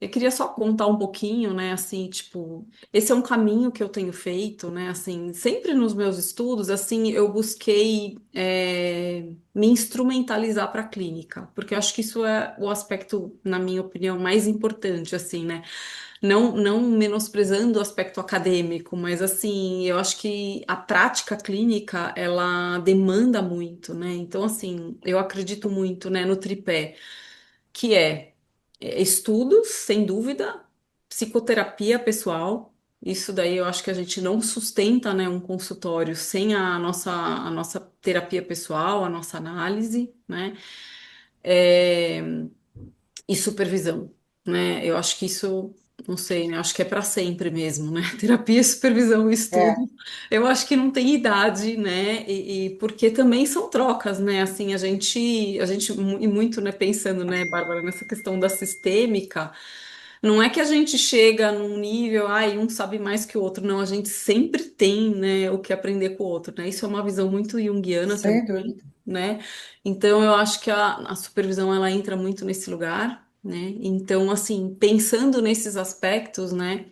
Eu queria só contar um pouquinho, né, assim, tipo, esse é um caminho que eu tenho feito, né, assim, sempre nos meus estudos, assim, eu busquei me instrumentalizar para a clínica, porque eu acho que isso é o aspecto, na minha opinião, mais importante, assim, né, não menosprezando o aspecto acadêmico, mas, assim, eu acho que a prática clínica, ela demanda muito, né, então, assim, eu acredito muito, né, no tripé, que estudos, sem dúvida, psicoterapia pessoal. Isso daí eu acho que a gente não sustenta, né, um consultório sem a nossa terapia pessoal, a nossa análise, né? É, e supervisão, né? Eu acho que isso, não sei, né? Acho que é para sempre mesmo, né? Terapia, supervisão e É, estudo. Eu acho que não tem idade, né? E porque também são trocas, né? Assim, e muito, né, pensando, né, Bárbara, nessa questão da sistêmica. Não é que a gente chega num nível, ai, um sabe mais que o outro, não, a gente sempre tem, né, o que aprender com o outro, né? Isso é uma visão muito junguiana sem também, dúvida. né? Então eu acho que a supervisão ela entra muito nesse lugar, né? Então, assim, pensando nesses aspectos, né,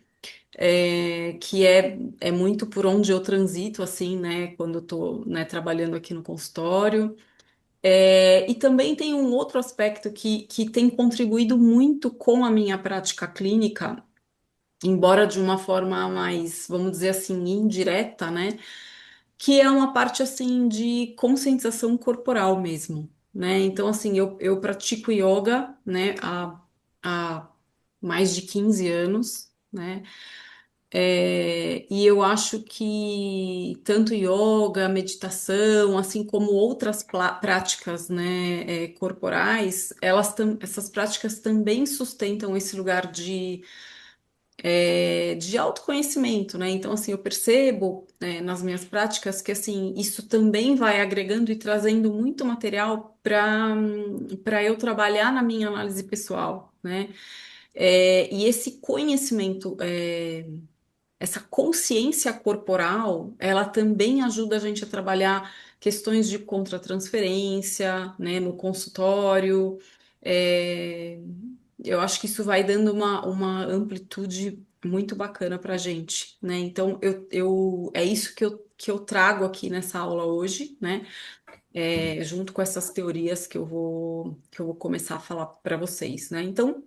que é muito por onde eu transito, assim, né, quando eu tô, né, trabalhando aqui no consultório. E também tem um outro aspecto que tem contribuído muito com a minha prática clínica, embora de uma forma mais, vamos dizer assim, indireta, né? Que é uma parte assim de conscientização corporal mesmo, né? Então, assim, eu pratico yoga, né, há mais de 15 anos, né? E eu acho que tanto yoga, meditação, assim como outras práticas, né, corporais, essas práticas também sustentam esse lugar de autoconhecimento, né? Então, assim, eu percebo, nas minhas práticas que, assim, isso também vai agregando e trazendo muito material para eu trabalhar na minha análise pessoal, né? E esse conhecimento, essa consciência corporal, ela também ajuda a gente a trabalhar questões de contratransferência, né, no consultório. É, eu acho que isso vai dando uma amplitude muito bacana para a gente, né? Então, é isso que eu trago aqui nessa aula hoje, né? Junto com essas teorias que eu vou começar a falar para vocês, né? Então,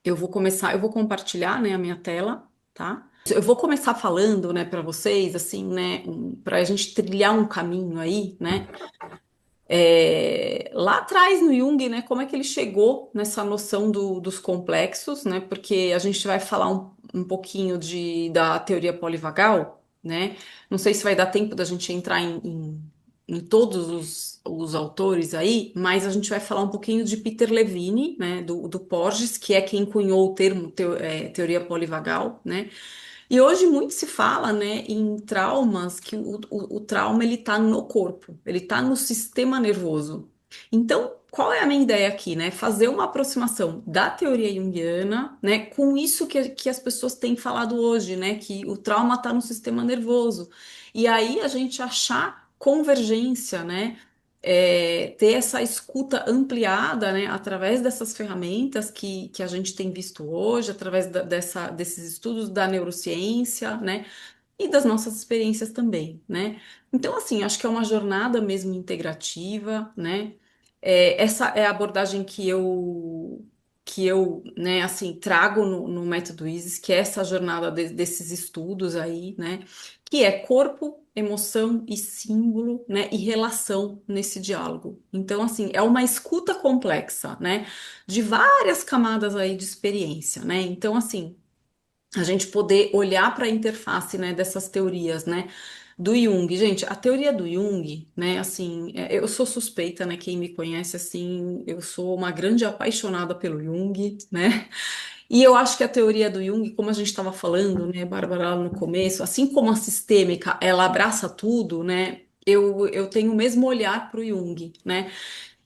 eu vou compartilhar, né, a minha tela, tá? Eu vou começar falando, né, para vocês, assim, né, para a gente trilhar um caminho aí, né? Lá atrás no Jung, né, como é que ele chegou nessa noção dos complexos, né? Porque a gente vai falar um pouquinho da teoria polivagal, né? Não sei se vai dar tempo da gente entrar em todos os autores aí, mas a gente vai falar um pouquinho de Peter Levine, né, do Porges, que é quem cunhou o termo teoria polivagal, né? E hoje muito se fala, né, em traumas, que o trauma ele tá no corpo, ele tá no sistema nervoso. Então, qual é a minha ideia aqui, né? Fazer uma aproximação da teoria junguiana, né, com isso que as pessoas têm falado hoje, né, que o trauma tá no sistema nervoso. E aí a gente achar convergência, né? Ter essa escuta ampliada, né, através dessas ferramentas que a gente tem visto hoje, através desses estudos da neurociência, né, e das nossas experiências também, né. Então, assim, acho que é uma jornada mesmo integrativa, né. Essa é a abordagem que eu, né, assim, trago no método ISIS, que é essa jornada desses estudos aí, né, que é corpo, emoção e símbolo, né, e relação nesse diálogo. Então, assim, é uma escuta complexa, né, de várias camadas aí de experiência, né. Então, assim, a gente poder olhar para a interface, né, dessas teorias, né, do Jung. Gente, a teoria do Jung, né, assim, eu sou suspeita, né, quem me conhece, assim, eu sou uma grande apaixonada pelo Jung, né, e eu acho que a teoria do Jung, como a gente estava falando, né, Bárbara, lá no começo, assim como a sistêmica, ela abraça tudo, né, eu tenho o mesmo olhar para o Jung, né,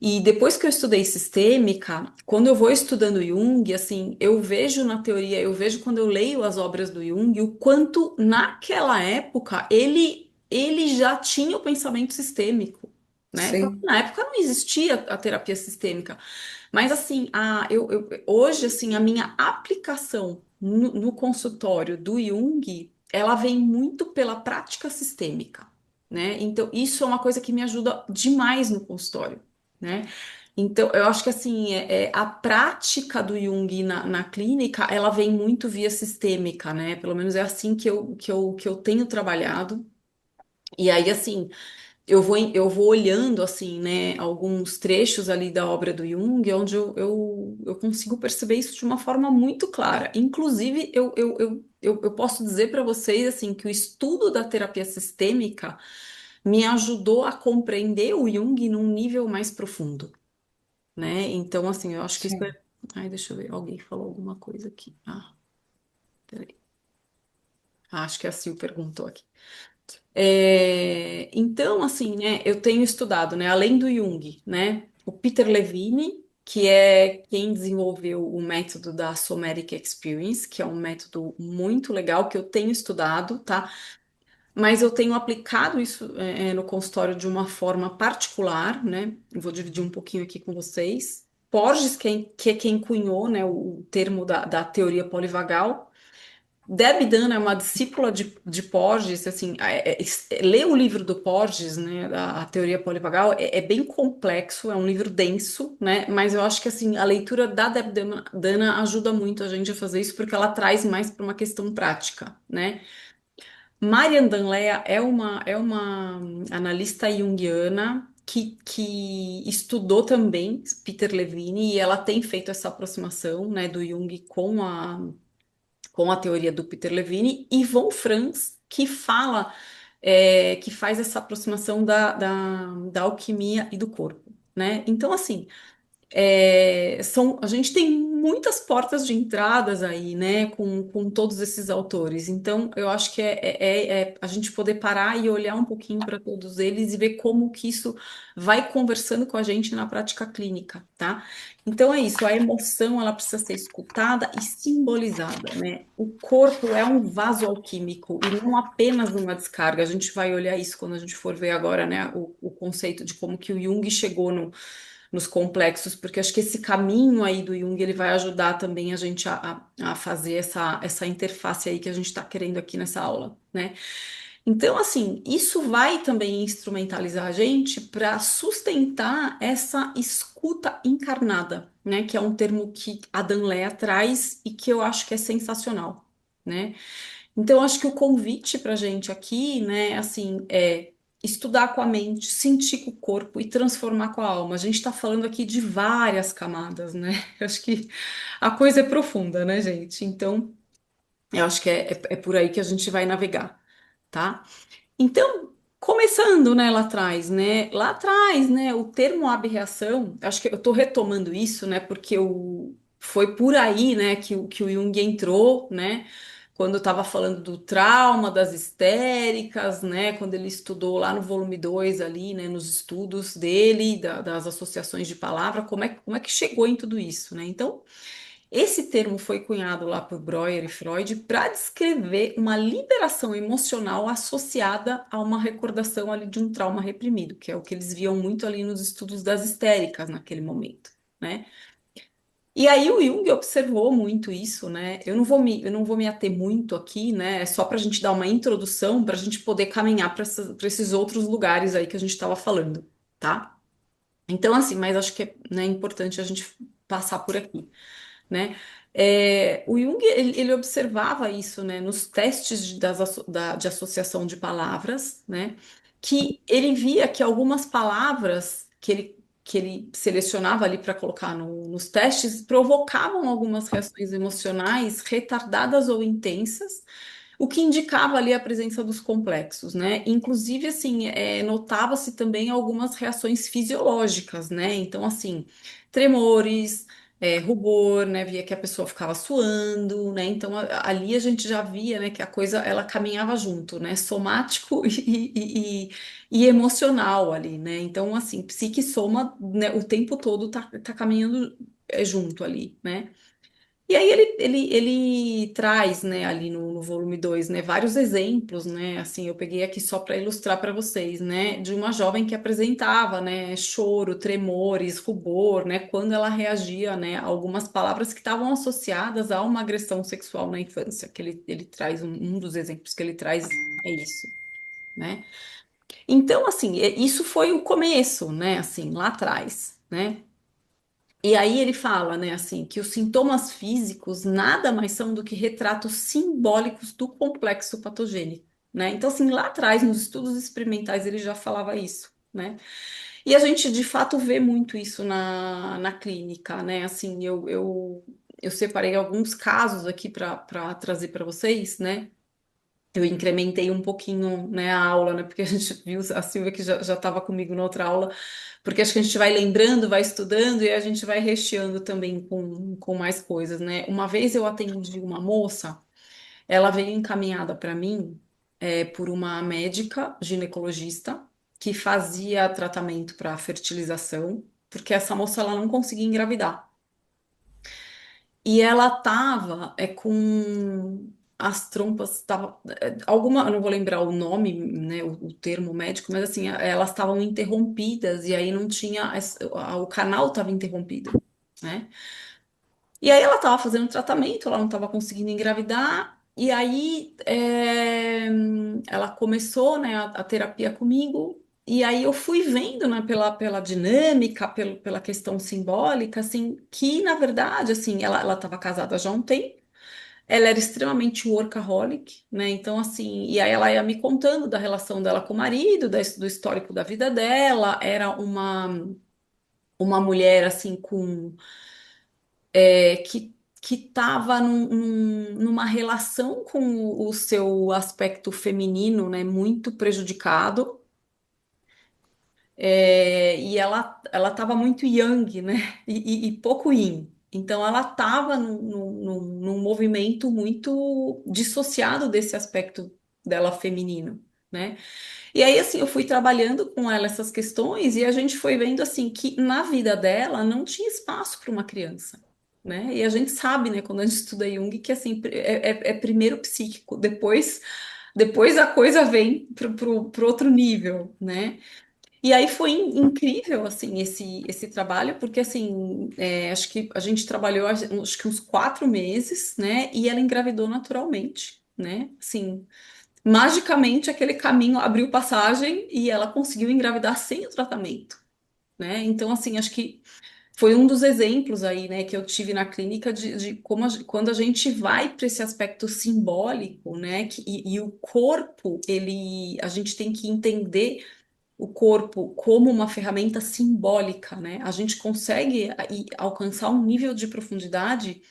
e depois que eu estudei sistêmica, quando eu vou estudando Jung, assim, eu vejo na teoria, eu vejo quando eu leio as obras do Jung, o quanto naquela época ele já tinha o pensamento sistêmico, né? Porque Sim, na época não existia a terapia sistêmica. Mas assim, hoje assim, a minha aplicação no consultório do Jung, ela vem muito pela prática sistêmica, né? Então, isso é uma coisa que me ajuda demais no consultório, né? Então, eu acho que assim, a prática do Jung na clínica, ela vem muito via sistêmica, né? Pelo menos é assim que eu tenho trabalhado. E aí, assim, eu vou olhando assim, né, alguns trechos ali da obra do Jung, onde eu consigo perceber isso de uma forma muito clara. Inclusive, eu posso dizer para vocês assim que o estudo da terapia sistêmica me ajudou a compreender o Jung num nível mais profundo, né? Então, assim, eu acho que isso é. Sim, Ai, deixa eu ver, alguém falou alguma coisa aqui. Ah, peraí. Acho que a Sil perguntou aqui. Então, assim, né, eu tenho estudado, né, além do Jung, né, o Peter Levine, que é quem desenvolveu o método da Somatic Experience, que é um método muito legal que eu tenho estudado, tá? Mas eu tenho aplicado isso no consultório de uma forma particular, né? Eu vou dividir um pouquinho aqui com vocês. Porges, que é quem cunhou, né, o termo da teoria polivagal. Debbie Dunn é uma discípula de Porges, assim, ler o livro do Porges, né, a teoria polivagal, é bem complexo, é um livro denso, né, mas eu acho que, assim, a leitura da Debbie Dunn ajuda muito a gente a fazer isso, porque ela traz mais para uma questão prática, né. Marian Danlea é uma analista junguiana que estudou também Peter Levine, e ela tem feito essa aproximação, né, do Jung com a teoria do Peter Levine, e Von Franz, que fala, que faz essa aproximação da alquimia e do corpo, né? Então, assim, a gente tem muitas portas de entradas aí, né, com todos esses autores. Então, eu acho que é a gente poder parar e olhar um pouquinho para todos eles e ver como que isso vai conversando com a gente na prática clínica, tá? Então é isso, a emoção ela precisa ser escutada e simbolizada, né? O corpo é um vaso alquímico e não apenas uma descarga. A gente vai olhar isso quando a gente for ver agora, né, o conceito de como que o Jung chegou nos complexos, porque acho que esse caminho aí do Jung ele vai ajudar também a gente a fazer essa interface aí que a gente está querendo aqui nessa aula, né? Então, assim, isso vai também instrumentalizar a gente para sustentar essa escuta encarnada, né? Que é um termo que a Danlea traz e que eu acho que é sensacional, né? Então, acho que o convite para a gente aqui, né, assim, é estudar com a mente, sentir com o corpo e transformar com a alma. A gente está falando aqui de várias camadas, né? Eu acho que a coisa é profunda, né, gente? Então, eu acho que é por aí que a gente vai navegar, tá? Então, começando, né, lá atrás, né? Lá atrás, né, o termo ab-reação, acho que eu estou retomando isso, né, porque foi por aí, né, que o Jung entrou, né, quando eu estava falando do trauma, das histéricas, né, quando ele estudou lá no volume 2 ali, né, nos estudos dele, das associações de palavra, como é que chegou em tudo isso, né? Então, esse termo foi cunhado lá por Breuer e Freud para descrever uma liberação emocional associada a uma recordação ali de um trauma reprimido, que é o que eles viam muito ali nos estudos das histéricas naquele momento, né? E aí o Jung observou muito isso, né? Eu não vou me ater muito aqui, né? É só para a gente dar uma introdução para a gente poder caminhar para esses outros lugares aí que a gente estava falando, tá? Então, assim, mas acho que é, né, importante a gente passar por aqui, né? O Jung ele observava isso, né, nos testes de associação de palavras, né, que ele via que algumas palavras que ele selecionava ali para colocar nos testes provocavam algumas reações emocionais retardadas ou intensas, o que indicava ali a presença dos complexos, né? Inclusive, assim, notava-se também algumas reações fisiológicas, né? Então, assim, tremores, rubor, né? Via que a pessoa ficava suando, né? Então, ali a gente já via, né, que a coisa, ela caminhava junto, né? Somático e emocional ali, né? Então, assim, psique e soma, né, o tempo todo tá caminhando junto ali, né? E aí ele traz, né, ali no volume 2, né, vários exemplos, né, assim, eu peguei aqui só para ilustrar para vocês, né, de uma jovem que apresentava, né, choro, tremores, rubor, né, quando ela reagia, né, a algumas palavras que estavam associadas a uma agressão sexual na infância, que ele traz, um dos exemplos que ele traz é isso, né. Então, assim, isso foi o começo, né, assim, lá atrás, né. E aí ele fala, né, assim, que os sintomas físicos nada mais são do que retratos simbólicos do complexo patogênico, né? Então, assim, lá atrás, nos estudos experimentais, ele já falava isso, né? E a gente, de fato, vê muito isso na clínica, né? Assim, eu separei alguns casos aqui para trazer para vocês, né? Eu incrementei um pouquinho, né, a aula, né? Porque a gente viu a Silvia que já estava comigo na outra aula, porque acho que a gente vai lembrando, vai estudando e a gente vai recheando também com mais coisas, né? Uma vez eu atendi uma moça, ela veio encaminhada para mim por uma médica ginecologista que fazia tratamento para fertilização, porque essa moça ela não conseguia engravidar. E ela tava com as trompas, tava, alguma, eu não vou lembrar o nome, né, o termo médico, mas assim, elas estavam interrompidas e aí não tinha, o canal estava interrompido, né? E aí ela estava fazendo tratamento, ela não estava conseguindo engravidar, e aí ela começou, né, a terapia comigo, e aí eu fui vendo, né, pela dinâmica, pela questão simbólica, assim, que na verdade, assim, ela estava casada já há um tempo, ela era extremamente workaholic, né, então assim, e aí ela ia me contando da relação dela com o marido, do histórico da vida dela, era uma mulher, assim, que estava numa relação com o seu aspecto feminino, né, muito prejudicado, e ela estava muito yang, né, e pouco yin. Então ela estava num movimento muito dissociado desse aspecto dela feminino, né? E aí, assim, eu fui trabalhando com ela essas questões e a gente foi vendo, assim, que na vida dela não tinha espaço para uma criança, né? E a gente sabe, né, quando a gente estuda Jung, que, assim, é primeiro psíquico, depois a coisa vem pro outro nível, né? E aí foi incrível, assim, esse trabalho, porque, assim, acho que a gente trabalhou, acho que uns 4 meses, né? E ela engravidou naturalmente, né? Assim, magicamente aquele caminho abriu passagem e ela conseguiu engravidar sem o tratamento, né? Então, assim, acho que foi um dos exemplos aí, né, que eu tive na clínica de como quando a gente vai para esse aspecto simbólico, né, e o corpo, a gente tem que entender o corpo como uma ferramenta simbólica, né? A gente consegue alcançar um nível de profundidade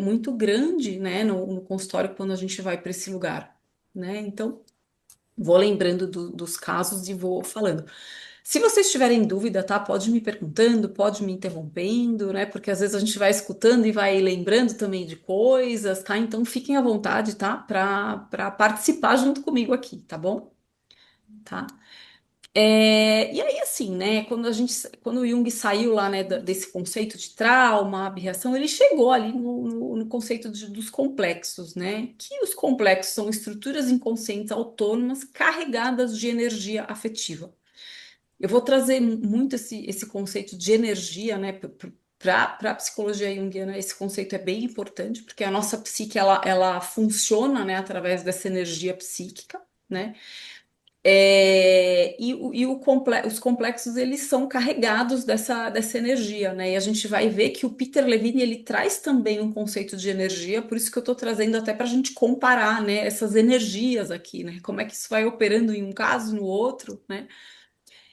muito grande, né, no consultório quando a gente vai para esse lugar, né? Então vou lembrando dos casos e vou falando. Se vocês tiverem dúvida, tá? Pode me perguntando, pode me interrompendo, né? Porque às vezes a gente vai escutando e vai lembrando também de coisas, tá? Então fiquem à vontade, tá? Para participar junto comigo aqui, tá bom? Tá? E aí, assim, né? Quando o Jung saiu lá, né, desse conceito de trauma, aberração, ele chegou ali no conceito dos complexos, né? Que os complexos são estruturas inconscientes autônomas carregadas de energia afetiva. Eu vou trazer muito esse conceito de energia, né? Para a psicologia junguiana, esse conceito é bem importante, porque a nossa psique ela funciona, né, através dessa energia psíquica, né? Os complexos eles são carregados dessa energia, né? E a gente vai ver que o Peter Levine ele traz também um conceito de energia, por isso que eu estou trazendo até para a gente comparar, né, essas energias aqui, né? Como é que isso vai operando em um caso no outro, né?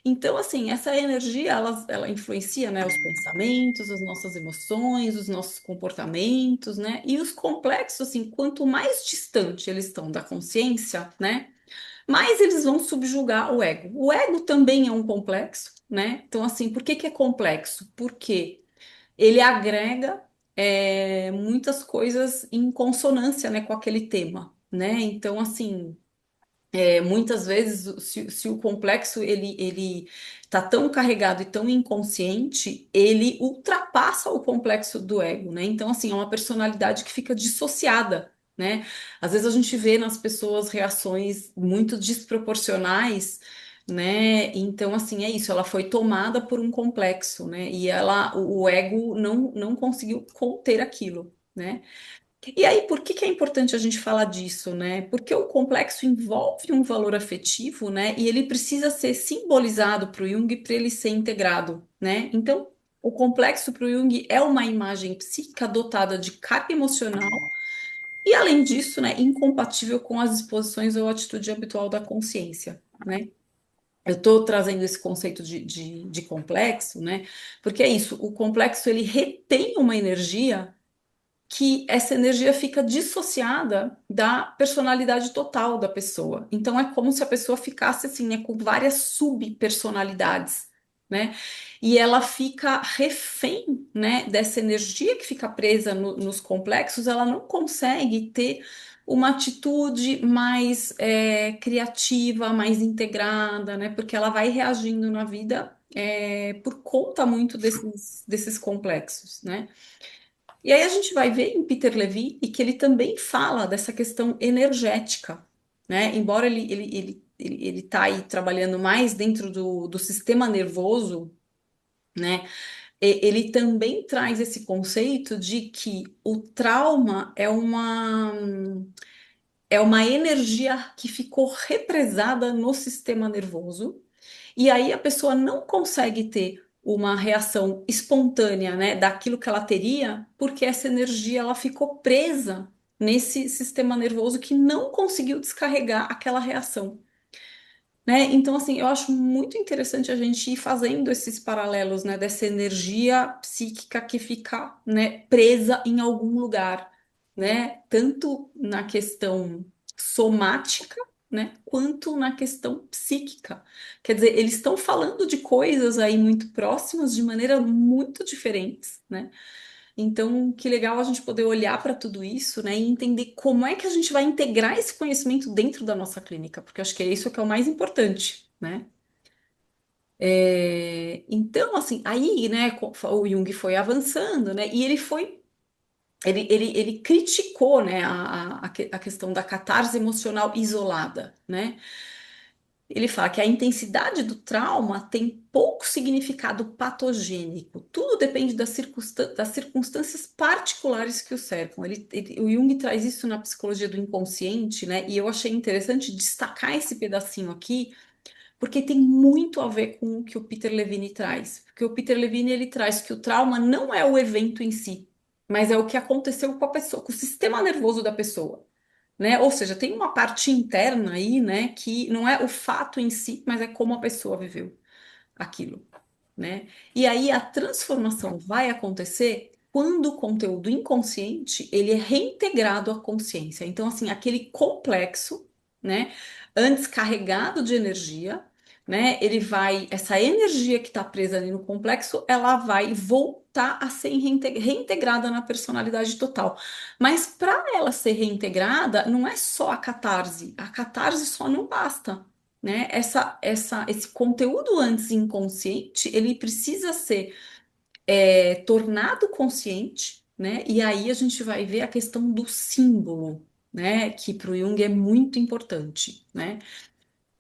Então, assim, essa energia ela influencia, né, os pensamentos, as nossas emoções, os nossos comportamentos, né? E os complexos, assim, quanto mais distante eles estão da consciência, né? Mas eles vão subjugar o ego. O ego também é um complexo, né? Então, assim, por que que é complexo? Porque ele agrega muitas coisas em consonância, né, com aquele tema, né? Então, assim, Muitas vezes, se o complexo ele tá tão carregado e tão inconsciente, ele ultrapassa o complexo do ego, né? Então, assim, é uma personalidade que fica dissociada, né? Às vezes a gente vê nas pessoas reações muito desproporcionais, né? Então, assim, é isso, ela foi tomada por um complexo, né? E o ego não conseguiu conter aquilo, né? E aí, por que que é importante a gente falar disso, né? Porque o complexo envolve um valor afetivo, né? E ele precisa ser simbolizado para o Jung para ele ser integrado, né? Então, o complexo para o Jung é uma imagem psíquica dotada de carga emocional e, além disso, né, incompatível com as disposições ou atitude habitual da consciência, né? Eu estou trazendo esse conceito de complexo, né? Porque é isso, o complexo ele retém uma energia que essa energia fica dissociada da personalidade total da pessoa. Então é como se a pessoa ficasse assim, né, com várias subpersonalidades, né? E ela fica refém, né, dessa energia que fica presa nos complexos, ela não consegue ter uma atitude mais criativa, mais integrada, né? Porque ela vai reagindo na vida por conta muito desses complexos, né? E aí a gente vai ver em Peter Levy e que ele também fala dessa questão energética, né? Embora ele tá aí trabalhando mais dentro do sistema nervoso, né? Ele também traz esse conceito de que o trauma é uma energia que ficou represada no sistema nervoso e aí a pessoa não consegue ter uma reação espontânea, né, daquilo que ela teria, porque essa energia ela ficou presa nesse sistema nervoso que não conseguiu descarregar aquela reação, né? Então, assim, eu acho muito interessante a gente ir fazendo esses paralelos, né, dessa energia psíquica que fica, né, presa em algum lugar, né? Tanto na questão somática, né, quanto na questão psíquica. Quer dizer, eles estão falando de coisas aí muito próximas de maneira muito diferentes, né? Então, que legal a gente poder olhar para tudo isso, né, e entender como é que a gente vai integrar esse conhecimento dentro da nossa clínica, porque eu acho que é isso que é o mais importante, né? Então, assim, aí, né, o Jung foi avançando, né, e ele criticou, né, a questão da catarse emocional isolada, né? Ele fala que a intensidade do trauma tem pouco significado patogênico. Tudo depende das circunstâncias particulares que o cercam. O Jung traz isso na psicologia do inconsciente, né? E eu achei interessante destacar esse pedacinho aqui, porque tem muito a ver com o que o Peter Levine traz. Porque o Peter Levine ele traz que o trauma não é o evento em si, mas é o que aconteceu com a pessoa, com o sistema nervoso da pessoa, né? Ou seja, tem uma parte interna aí, né, que não é o fato em si, mas é como a pessoa viveu aquilo, né? E aí a transformação vai acontecer quando o conteúdo inconsciente ele é reintegrado à consciência. Então, assim, aquele complexo, né, antes carregado de energia, né, essa energia que está presa ali no complexo, ela vai voltar a ser reintegrada na personalidade total. Mas para ela ser reintegrada, não é só a catarse só não basta, né? Esse conteúdo antes inconsciente, ele precisa ser tornado consciente, né? E aí a gente vai ver a questão do símbolo, né? Que para o Jung é muito importante, né?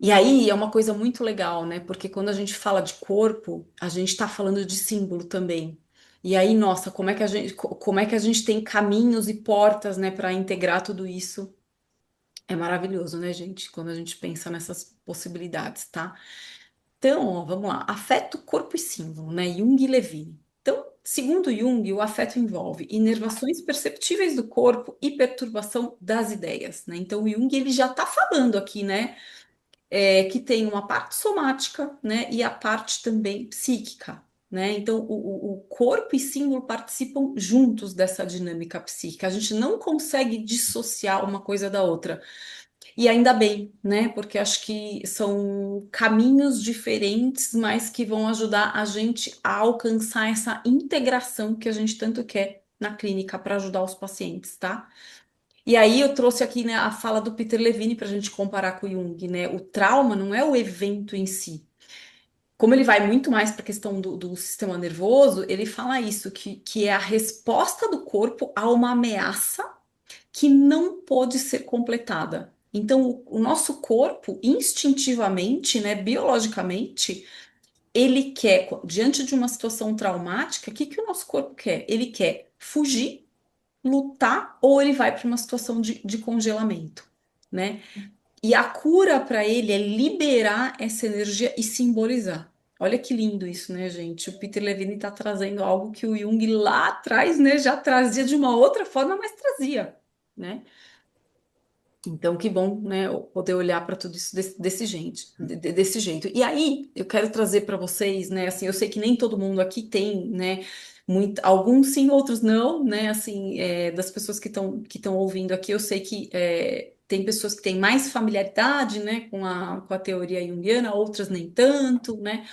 E aí é uma coisa muito legal, né? Porque quando a gente fala de corpo, a gente está falando de símbolo também. E aí, nossa, como é que a gente tem caminhos e portas, né, para integrar tudo isso? É maravilhoso, né, gente? Quando a gente pensa nessas possibilidades, tá? Então, ó, vamos lá. Afeto, corpo e símbolo, né? Jung e Levine. Então, segundo Jung, o afeto envolve inervações perceptíveis do corpo e perturbação das ideias, né? Então, o Jung ele já está falando aqui, né? Que tem uma parte somática, né? E a parte também psíquica, né? Então, o corpo e símbolo participam juntos dessa dinâmica psíquica. A gente não consegue dissociar uma coisa da outra. E ainda bem, né? Porque acho que são caminhos diferentes, mas que vão ajudar a gente a alcançar essa integração que a gente tanto quer na clínica para ajudar os pacientes, tá? E aí eu trouxe aqui, né, a fala do Peter Levine para a gente comparar com o Jung, né? O trauma não é o evento em si. Como ele vai muito mais para a questão do sistema nervoso, ele fala isso, que é a resposta do corpo a uma ameaça que não pode ser completada. Então, o nosso corpo, instintivamente, né, biologicamente, ele quer, diante de uma situação traumática, o que que o nosso corpo quer? Ele quer fugir, lutar, ou ele vai para uma situação de congelamento, né? E a cura para ele é liberar essa energia e simbolizar. Olha que lindo isso, né, gente? O Peter Levine está trazendo algo que o Jung lá atrás, né, já trazia de uma outra forma, mas trazia, né? Então, que bom, né, eu poder olhar para tudo isso desse jeito, desse jeito. E aí, eu quero trazer para vocês, né, assim, eu sei que nem todo mundo aqui tem, né, muito, alguns sim, outros não, né, assim, das pessoas que estão ouvindo aqui, eu sei que tem pessoas que têm mais familiaridade, né, com a teoria junguiana, outras nem tanto, né,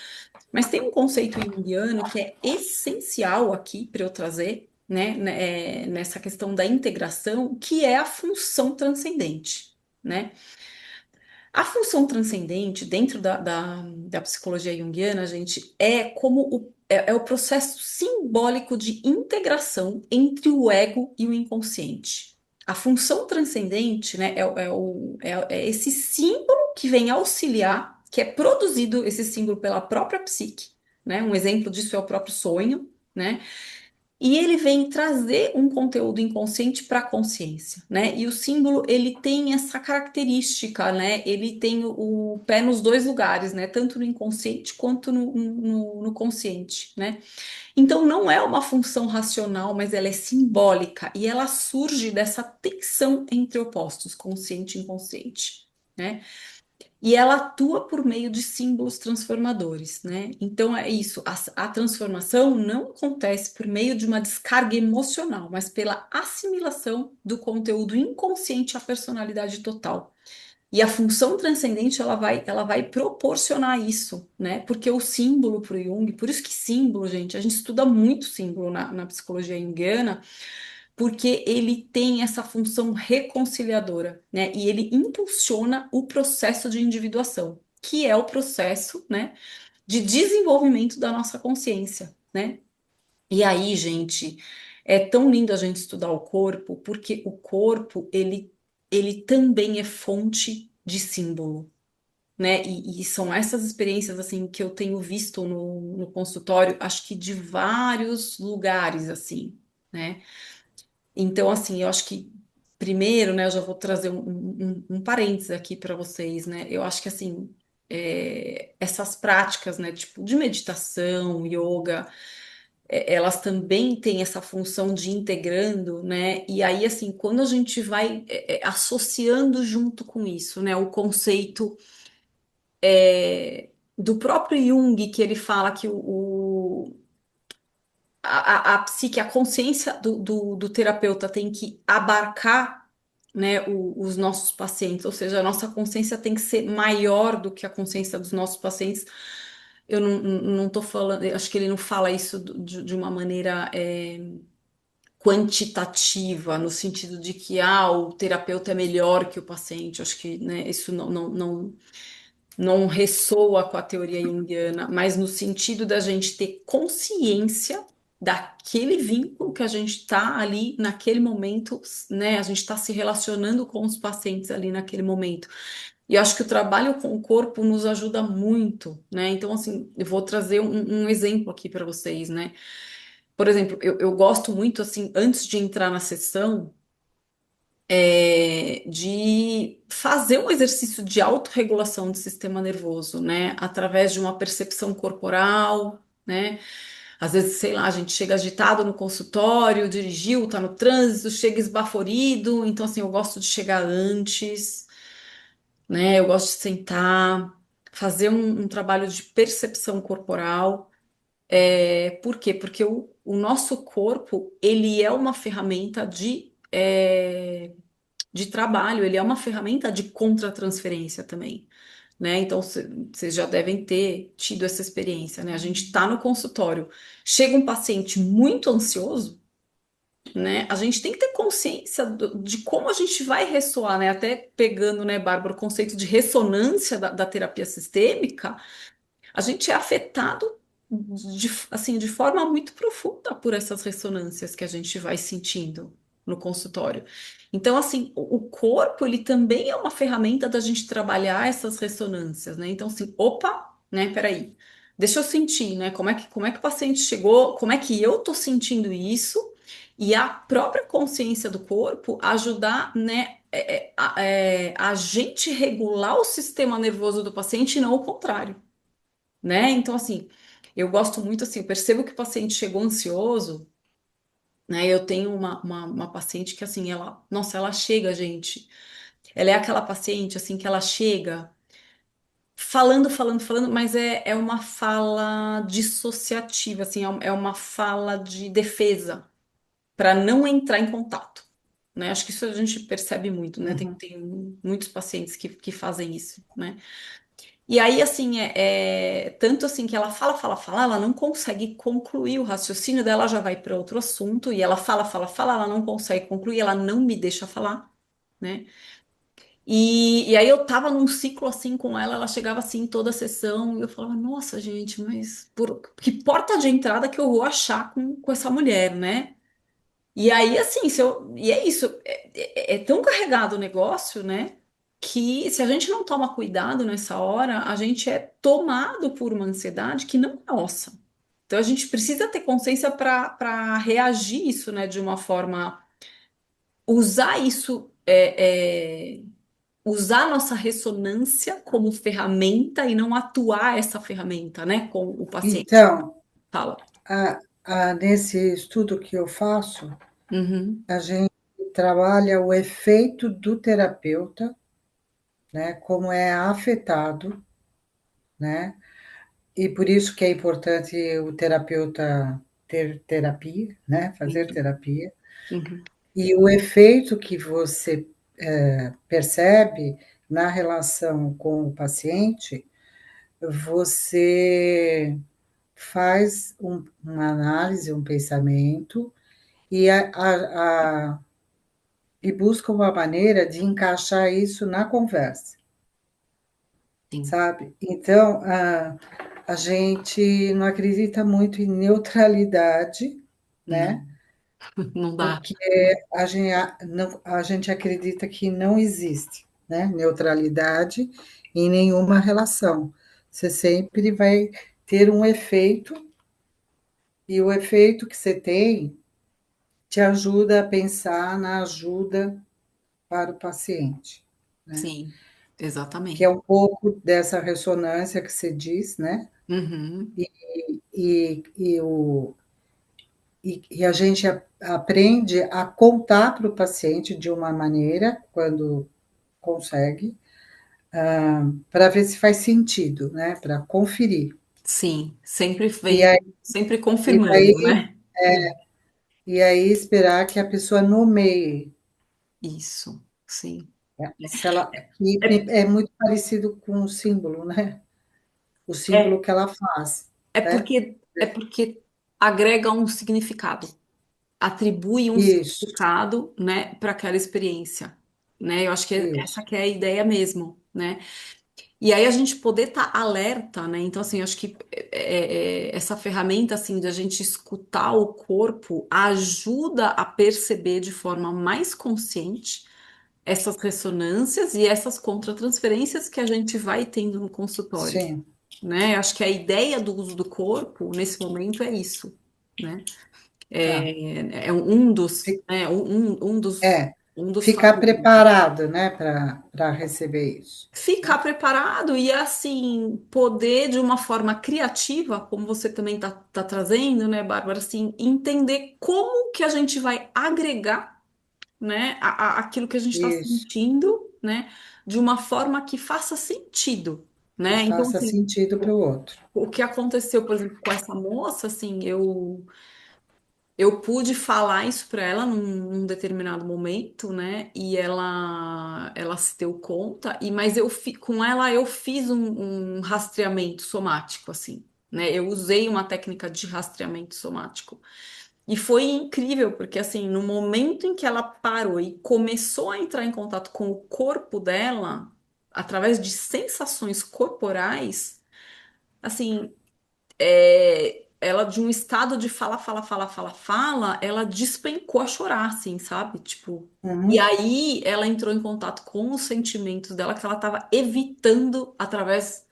mas tem um conceito junguiano que é essencial aqui para eu trazer, né, nessa questão da integração, que é a função transcendente, né? A função transcendente, dentro da psicologia junguiana, gente, é como o processo simbólico de integração entre o ego e o inconsciente. A função transcendente, né, é esse símbolo que vem auxiliar, que é produzido esse símbolo pela própria psique, né? Um exemplo disso é o próprio sonho, né? E ele vem trazer um conteúdo inconsciente para a consciência, né? E o símbolo, ele tem essa característica, né? Ele tem o pé nos dois lugares, né? Tanto no inconsciente quanto no consciente, né? Então não é uma função racional, mas ela é simbólica e ela surge dessa tensão entre opostos, consciente e inconsciente, né? E ela atua por meio de símbolos transformadores, né? Então é isso, a transformação não acontece por meio de uma descarga emocional, mas pela assimilação do conteúdo inconsciente à personalidade total. E a função transcendente ela vai proporcionar isso, né? Porque o símbolo para o Jung, por isso que símbolo, gente, a gente estuda muito símbolo na psicologia junguiana, porque ele tem essa função reconciliadora, né? E ele impulsiona o processo de individuação, que é o processo, né, de desenvolvimento da nossa consciência, né? E aí, gente, é tão lindo a gente estudar o corpo, porque o corpo, ele também é fonte de símbolo. Né? E são essas experiências assim que eu tenho visto no consultório, acho que de vários lugares assim, né? Então, assim, eu acho que primeiro, né, eu já vou trazer um parênteses aqui para vocês, né? Eu acho que assim, essas práticas, né, tipo de meditação, yoga, elas também têm essa função de integrando, né? E aí, assim, quando a gente vai associando junto com isso, né, o conceito do próprio Jung, que ele fala que a psique, a consciência do terapeuta tem que abarcar, né, os nossos pacientes, ou seja, a nossa consciência tem que ser maior do que a consciência dos nossos pacientes. Eu não estou falando, eu acho que ele não fala isso de uma maneira quantitativa, no sentido de que o terapeuta é melhor que o paciente. Eu acho que, né, isso não ressoa com a teoria junguiana, mas no sentido da gente ter consciência daquele vínculo que a gente está ali naquele momento, né? A gente está se relacionando com os pacientes ali naquele momento. E eu acho que o trabalho com o corpo nos ajuda muito, né? Então, assim, eu vou trazer um exemplo aqui para vocês, né? Por exemplo, eu gosto muito, assim, antes de entrar na sessão, de fazer um exercício de autorregulação do sistema nervoso, né? Através de uma percepção corporal, né? Às vezes, sei lá, a gente chega agitado no consultório, dirigiu, tá no trânsito, chega esbaforido. Então, assim, eu gosto de chegar antes, né? Eu gosto de sentar, fazer um trabalho de percepção corporal. Por quê? Porque o nosso corpo, ele é uma ferramenta de trabalho, ele é uma ferramenta de contratransferência também, né? Então, vocês já devem ter tido essa experiência, né? A gente está no consultório, chega um paciente muito ansioso, né? A gente tem que ter consciência de como a gente vai ressoar, né? Até pegando, né, Bárbara, o conceito de ressonância da terapia sistêmica, a gente é afetado assim, de forma muito profunda por essas ressonâncias que a gente vai sentindo no consultório. Então, assim, o corpo, ele também é uma ferramenta da gente trabalhar essas ressonâncias, né? Então, assim, opa, né, peraí, deixa eu sentir, né? Como é que o paciente chegou, como é que eu tô sentindo isso, e a própria consciência do corpo ajudar, né, a gente regular o sistema nervoso do paciente e não o contrário, né? Então, assim, eu gosto muito, assim, eu percebo que o paciente chegou ansioso, né? Eu tenho uma paciente que, assim, ela, nossa, ela chega, gente, ela é aquela paciente, assim, que ela chega falando, mas é uma fala dissociativa, assim, é uma fala de defesa, para não entrar em contato. Né? Acho que isso a gente percebe muito, né? Uhum. Tem muitos pacientes que fazem isso, né? E aí, assim, tanto assim que ela fala, ela não consegue concluir o raciocínio dela, já vai para outro assunto, e ela fala, ela não consegue concluir, ela não me deixa falar, né? E aí eu tava num ciclo assim com ela, ela chegava assim toda a sessão, e eu falava, nossa, gente, mas que porta de entrada que eu vou achar com essa mulher, né? E aí, assim, e é isso, é tão carregado o negócio, né? Que se a gente não toma cuidado nessa hora, a gente é tomado por uma ansiedade que não é nossa. Então a gente precisa ter consciência para reagir isso, né, de uma forma, usar isso, usar a nossa ressonância como ferramenta e não atuar essa ferramenta, né, com o paciente. Então, Fala. nesse estudo que eu faço, Uhum, a gente trabalha o efeito do terapeuta, né, como é afetado, né, e por isso que é importante o terapeuta ter terapia, né, fazer entendi. terapia, Uhum, e o efeito que você percebe na relação com o paciente, você faz uma análise, um pensamento, e, e busca uma maneira de encaixar isso na conversa, sim. sabe? Então, a gente não acredita muito em neutralidade, Não, né? não dá. Porque a gente acredita que não existe, né? Neutralidade em nenhuma relação. Você sempre vai ter um efeito, e o efeito que você tem te ajuda a pensar na ajuda para o paciente, né? Sim, Que é exatamente. um pouco dessa ressonância que você diz, né? Uhum, E, e, o, e a gente aprende a contar para o paciente de uma maneira, quando consegue, para ver se faz sentido, né? Para conferir. sim, sempre E vem, aí, sempre e daí, confirmando, né? e aí esperar que a pessoa nomeie. Isso, sim. Né? Se ela, É, é muito parecido com o símbolo, né? O símbolo é, que ela faz, né? é porque agrega um significado, atribui um Isso, significado, né, para aquela experiência, né? Eu acho que essa isso, que é a ideia mesmo, né? E aí a gente poder estar alerta, né? Então, assim, acho que essa ferramenta, assim, de a gente escutar o corpo ajuda a perceber de forma mais consciente essas ressonâncias e essas contratransferências que a gente vai tendo no consultório, sim, né? Acho que a ideia do uso do corpo nesse momento é isso, né? tá. É um dos, Fi- né? É, Um dos ficar fatores. preparado, né, para receber isso, Ficar né? preparado e assim poder de uma forma criativa, como você também tá trazendo, né, Bárbara, assim, entender como que a gente vai agregar, né, aquilo que a gente está Isso, sentindo, né, de uma forma que faça sentido, que né? Então, faça assim, sentido para o outro. o que aconteceu, por exemplo, com essa moça, assim, eu pude falar isso para ela num determinado momento, né? E ela se deu conta. E mas com ela eu fiz um rastreamento somático, assim, né? Eu usei uma técnica de rastreamento somático. E foi incrível, porque assim, no momento em que ela parou e começou a entrar em contato com o corpo dela, através de sensações corporais, assim, ela de um estado de fala, ela despencou a chorar, assim, sabe? Tipo, e Uhum, aí ela entrou em contato com os sentimentos dela que ela estava evitando através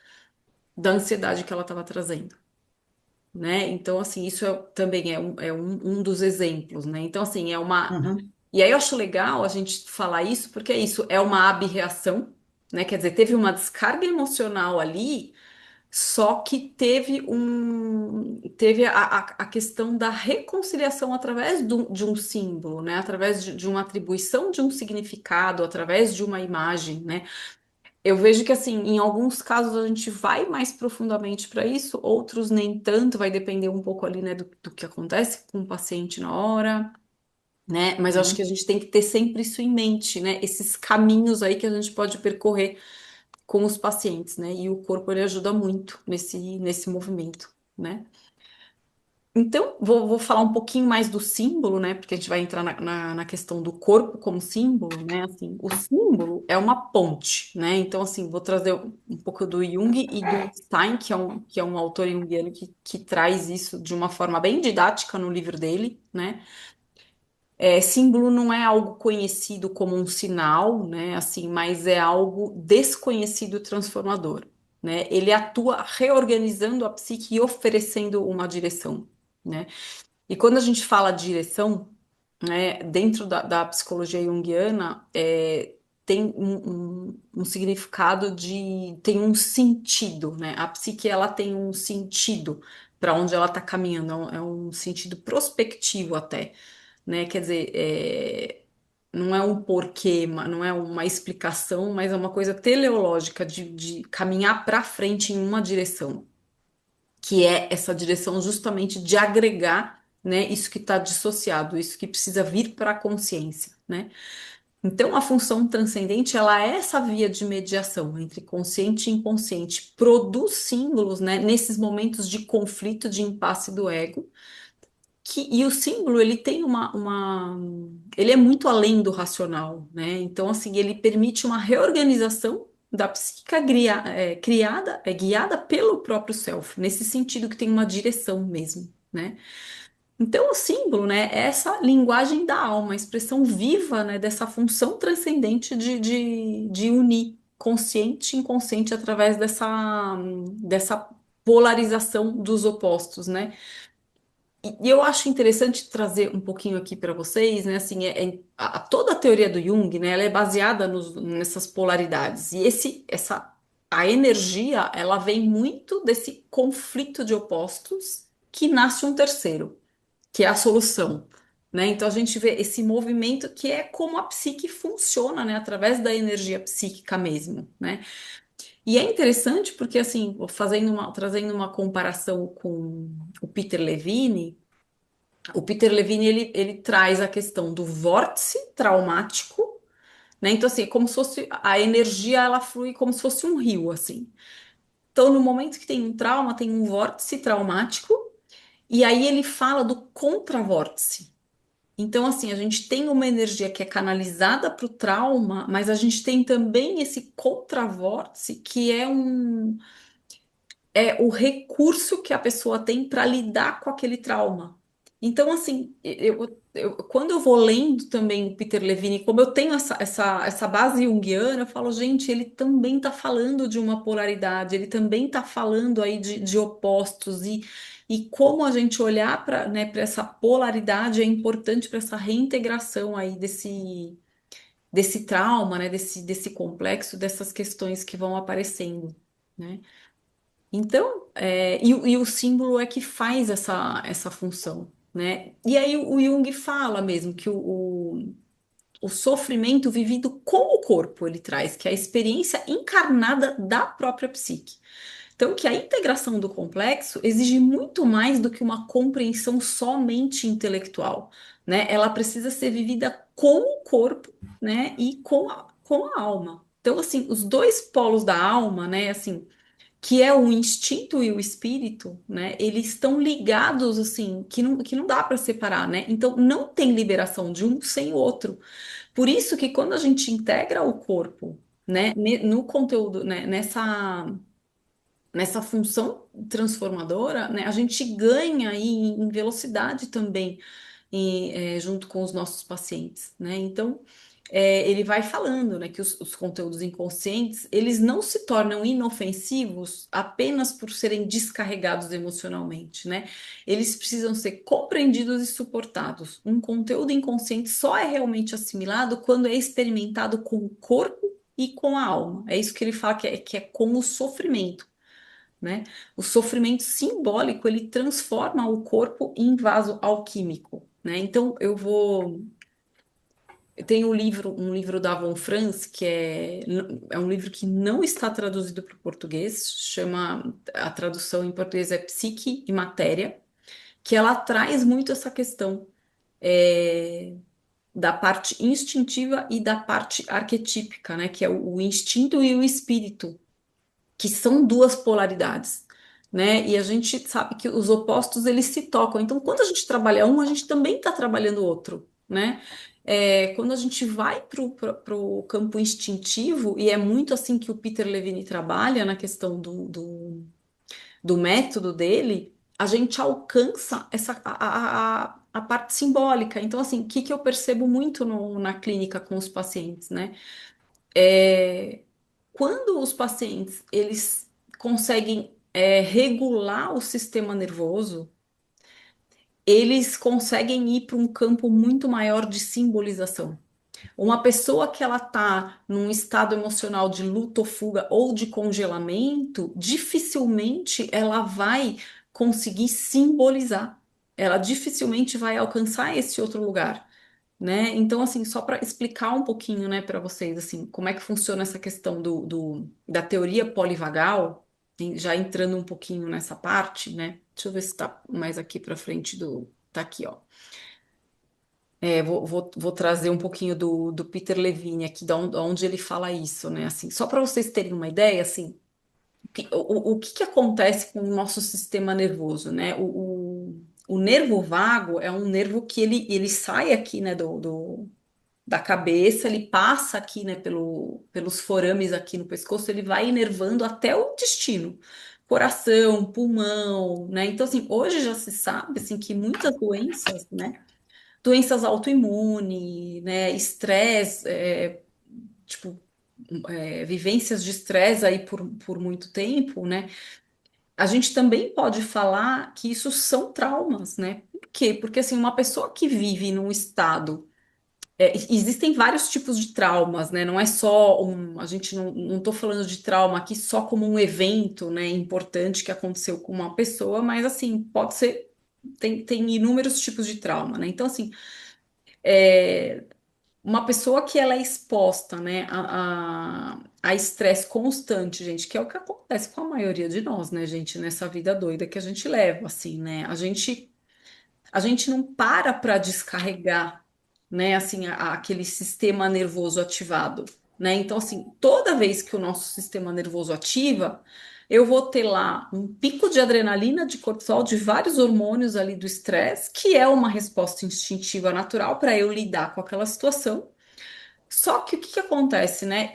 da ansiedade que ela estava trazendo. Né? Então, assim, isso também um dos exemplos, né? Então, assim, é uma. uhum, E aí eu acho legal a gente falar isso, porque é isso, é uma abreação, né? Quer dizer, teve uma descarga emocional ali, só que teve a questão da reconciliação através de um símbolo, né? Através de uma atribuição de um significado, através de uma imagem, né? Eu vejo que, assim, em alguns casos a gente vai mais profundamente para isso, outros nem tanto, vai depender um pouco ali, né, do que acontece com o paciente na hora, né? Mas eu acho que a uhum. gente tem que ter sempre isso em mente, né? Esses caminhos aí que a gente pode percorrer com os pacientes, né? E o corpo, ele ajuda muito nesse movimento, né? Então, vou falar um pouquinho mais do símbolo, né? Porque a gente vai entrar na questão do corpo como símbolo, né? Assim, o símbolo é uma ponte, né? Então, assim, vou trazer um pouco do Jung e do Stein, que é um autor junguiano que traz isso de uma forma bem didática no livro dele, né? Símbolo não é algo conhecido como um sinal, né? Assim, mas é algo desconhecido e transformador, né? Ele atua reorganizando a psique e oferecendo uma direção, né? E quando a gente fala de direção, né, dentro da psicologia junguiana, tem um significado tem um sentido, né? A psique, ela tem um sentido para onde ela está caminhando, é um sentido prospectivo até, né? Quer dizer, não é um porquê, não é uma explicação, mas é uma coisa teleológica de caminhar para frente em uma direção, que é essa direção justamente de agregar, né, isso que está dissociado, isso que precisa vir para a consciência, né? Então, a função transcendente, ela é essa via de mediação entre consciente e inconsciente, produz símbolos, né, nesses momentos de conflito, de impasse do ego, e o símbolo, ele tem ele é muito além do racional, né? Então, assim, ele permite uma reorganização da psíquica criada, guiada pelo próprio self, nesse sentido que tem uma direção mesmo, né? Então, o símbolo, né, é essa linguagem da alma, a expressão viva, né, dessa função transcendente de unir consciente e inconsciente através dessa polarização dos opostos, né? E eu acho interessante trazer um pouquinho aqui para vocês, né? Assim, toda a teoria do Jung, né? Ela é baseada nessas polaridades. E a energia, ela vem muito desse conflito de opostos que nasce um terceiro, que é a solução, né? Então a gente vê esse movimento que é como a psique funciona, né? Através da energia psíquica mesmo, né? E é interessante porque, assim, trazendo uma comparação com o Peter Levine. O Peter Levine, ele traz a questão do vórtice traumático, né? Então, assim, é como se fosse a energia, ela flui como se fosse um rio, assim. Então, no momento que tem um trauma, tem um vórtice traumático, e aí ele fala do contravórtice. Então, assim, a gente tem uma energia que é canalizada para o trauma, mas a gente tem também esse contravórtice, que é o recurso que a pessoa tem para lidar com aquele trauma. Então, assim, quando eu vou lendo também o Peter Levine, como eu tenho essa base junguiana, eu falo, gente, ele também está falando de uma polaridade, ele também está falando aí de opostos, e como a gente olhar para, né, para essa polaridade é importante para essa reintegração aí desse trauma, né, desse complexo, dessas questões que vão aparecendo, né? Então, e o símbolo é que faz essa função, né? E aí o Jung fala mesmo que o sofrimento vivido com o corpo ele traz, que é a experiência encarnada da própria psique. Então, que a integração do complexo exige muito mais do que uma compreensão somente intelectual, né? Ela precisa ser vivida com o corpo, né? E com a alma. Então, assim, os dois polos da alma, né? Assim, que é o instinto e o espírito, né? Eles estão ligados assim, que não dá para separar, né? Então não tem liberação de um sem o outro. Por isso que quando a gente integra o corpo, né, no conteúdo, né, nessa função transformadora, né, a gente ganha aí em velocidade também junto com os nossos pacientes, né? Então, ele vai falando, né, que os conteúdos inconscientes, eles não se tornam inofensivos apenas por serem descarregados emocionalmente, né? Eles precisam ser compreendidos e suportados. Um conteúdo inconsciente só é realmente assimilado quando é experimentado com o corpo e com a alma. É isso que ele fala que é com o sofrimento, né? O sofrimento simbólico, ele transforma o corpo em vaso alquímico, né? Então, eu tenho um livro da Von Franz, é um livro que não está traduzido para o português, chama, a tradução em português é Psique e Matéria, que ela traz muito essa questão é, da parte instintiva e da parte arquetípica, né? Que é o instinto e o espírito, que são duas polaridades, né? E a gente sabe que os opostos eles se tocam. Então, quando a gente trabalha um, a gente também está trabalhando o outro, né? Quando a gente vai para o campo instintivo, e é muito assim que o Peter Levine trabalha na questão do método dele, a gente alcança a parte simbólica. Então, assim, o que, que eu percebo muito na clínica com os pacientes, né? É, quando os pacientes eles conseguem regular o sistema nervoso, eles conseguem ir para um campo muito maior de simbolização. Uma pessoa que ela está num estado emocional de luto ou fuga ou de congelamento, dificilmente ela vai conseguir simbolizar. Ela dificilmente vai alcançar esse outro lugar, né? Então, assim, só para explicar um pouquinho, né, para vocês, assim, como é que funciona essa questão da teoria polivagal, já entrando um pouquinho nessa parte, né? Deixa eu ver se tá mais aqui para frente do. Tá aqui, ó. Vou trazer um pouquinho do Peter Levine aqui, onde ele fala isso, né? Assim, só para vocês terem uma ideia, assim, o que que acontece com o nosso sistema nervoso, né? O nervo vago é um nervo que ele sai aqui, né, da cabeça, ele passa aqui, né, pelos forames aqui no pescoço, ele vai inervando até o intestino, coração, pulmão, né? Então, assim, hoje já se sabe, assim, que muitas doenças, né, doenças autoimunes, né, estresse, tipo, vivências de estresse aí por muito tempo, né? A gente também pode falar que isso são traumas, né? Por quê? Porque, assim, uma pessoa que vive num estado existem vários tipos de traumas, né? Não é só um. A gente não estou falando de trauma aqui só como um evento, né, importante que aconteceu com uma pessoa, mas assim, pode ser. Tem inúmeros tipos de trauma, né? Então, assim, uma pessoa que ela é exposta, né, a estresse constante, gente, que é o que acontece com a maioria de nós, né, gente, nessa vida doida que a gente leva, assim, né? A gente não para descarregar, né, assim, aquele sistema nervoso ativado, né? Então, assim, toda vez que o nosso sistema nervoso ativa, eu vou ter lá um pico de adrenalina, de cortisol, de vários hormônios ali do estresse, que é uma resposta instintiva natural para eu lidar com aquela situação. Só que o que que acontece, né?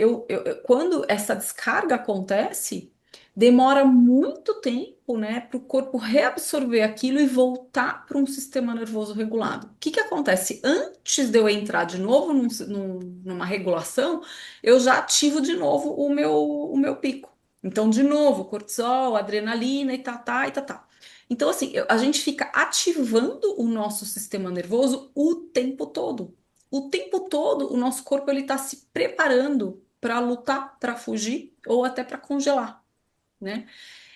Quando essa descarga acontece, demora muito tempo, né, para o corpo reabsorver aquilo e voltar para um sistema nervoso regulado. O que que acontece? Antes de eu entrar de novo numa regulação, eu já ativo de novo o meu pico. Então, de novo, cortisol, adrenalina e tá. Então, assim, a gente fica ativando o nosso sistema nervoso o tempo todo. O tempo todo o nosso corpo ele está se preparando para lutar, para fugir ou até para congelar, né?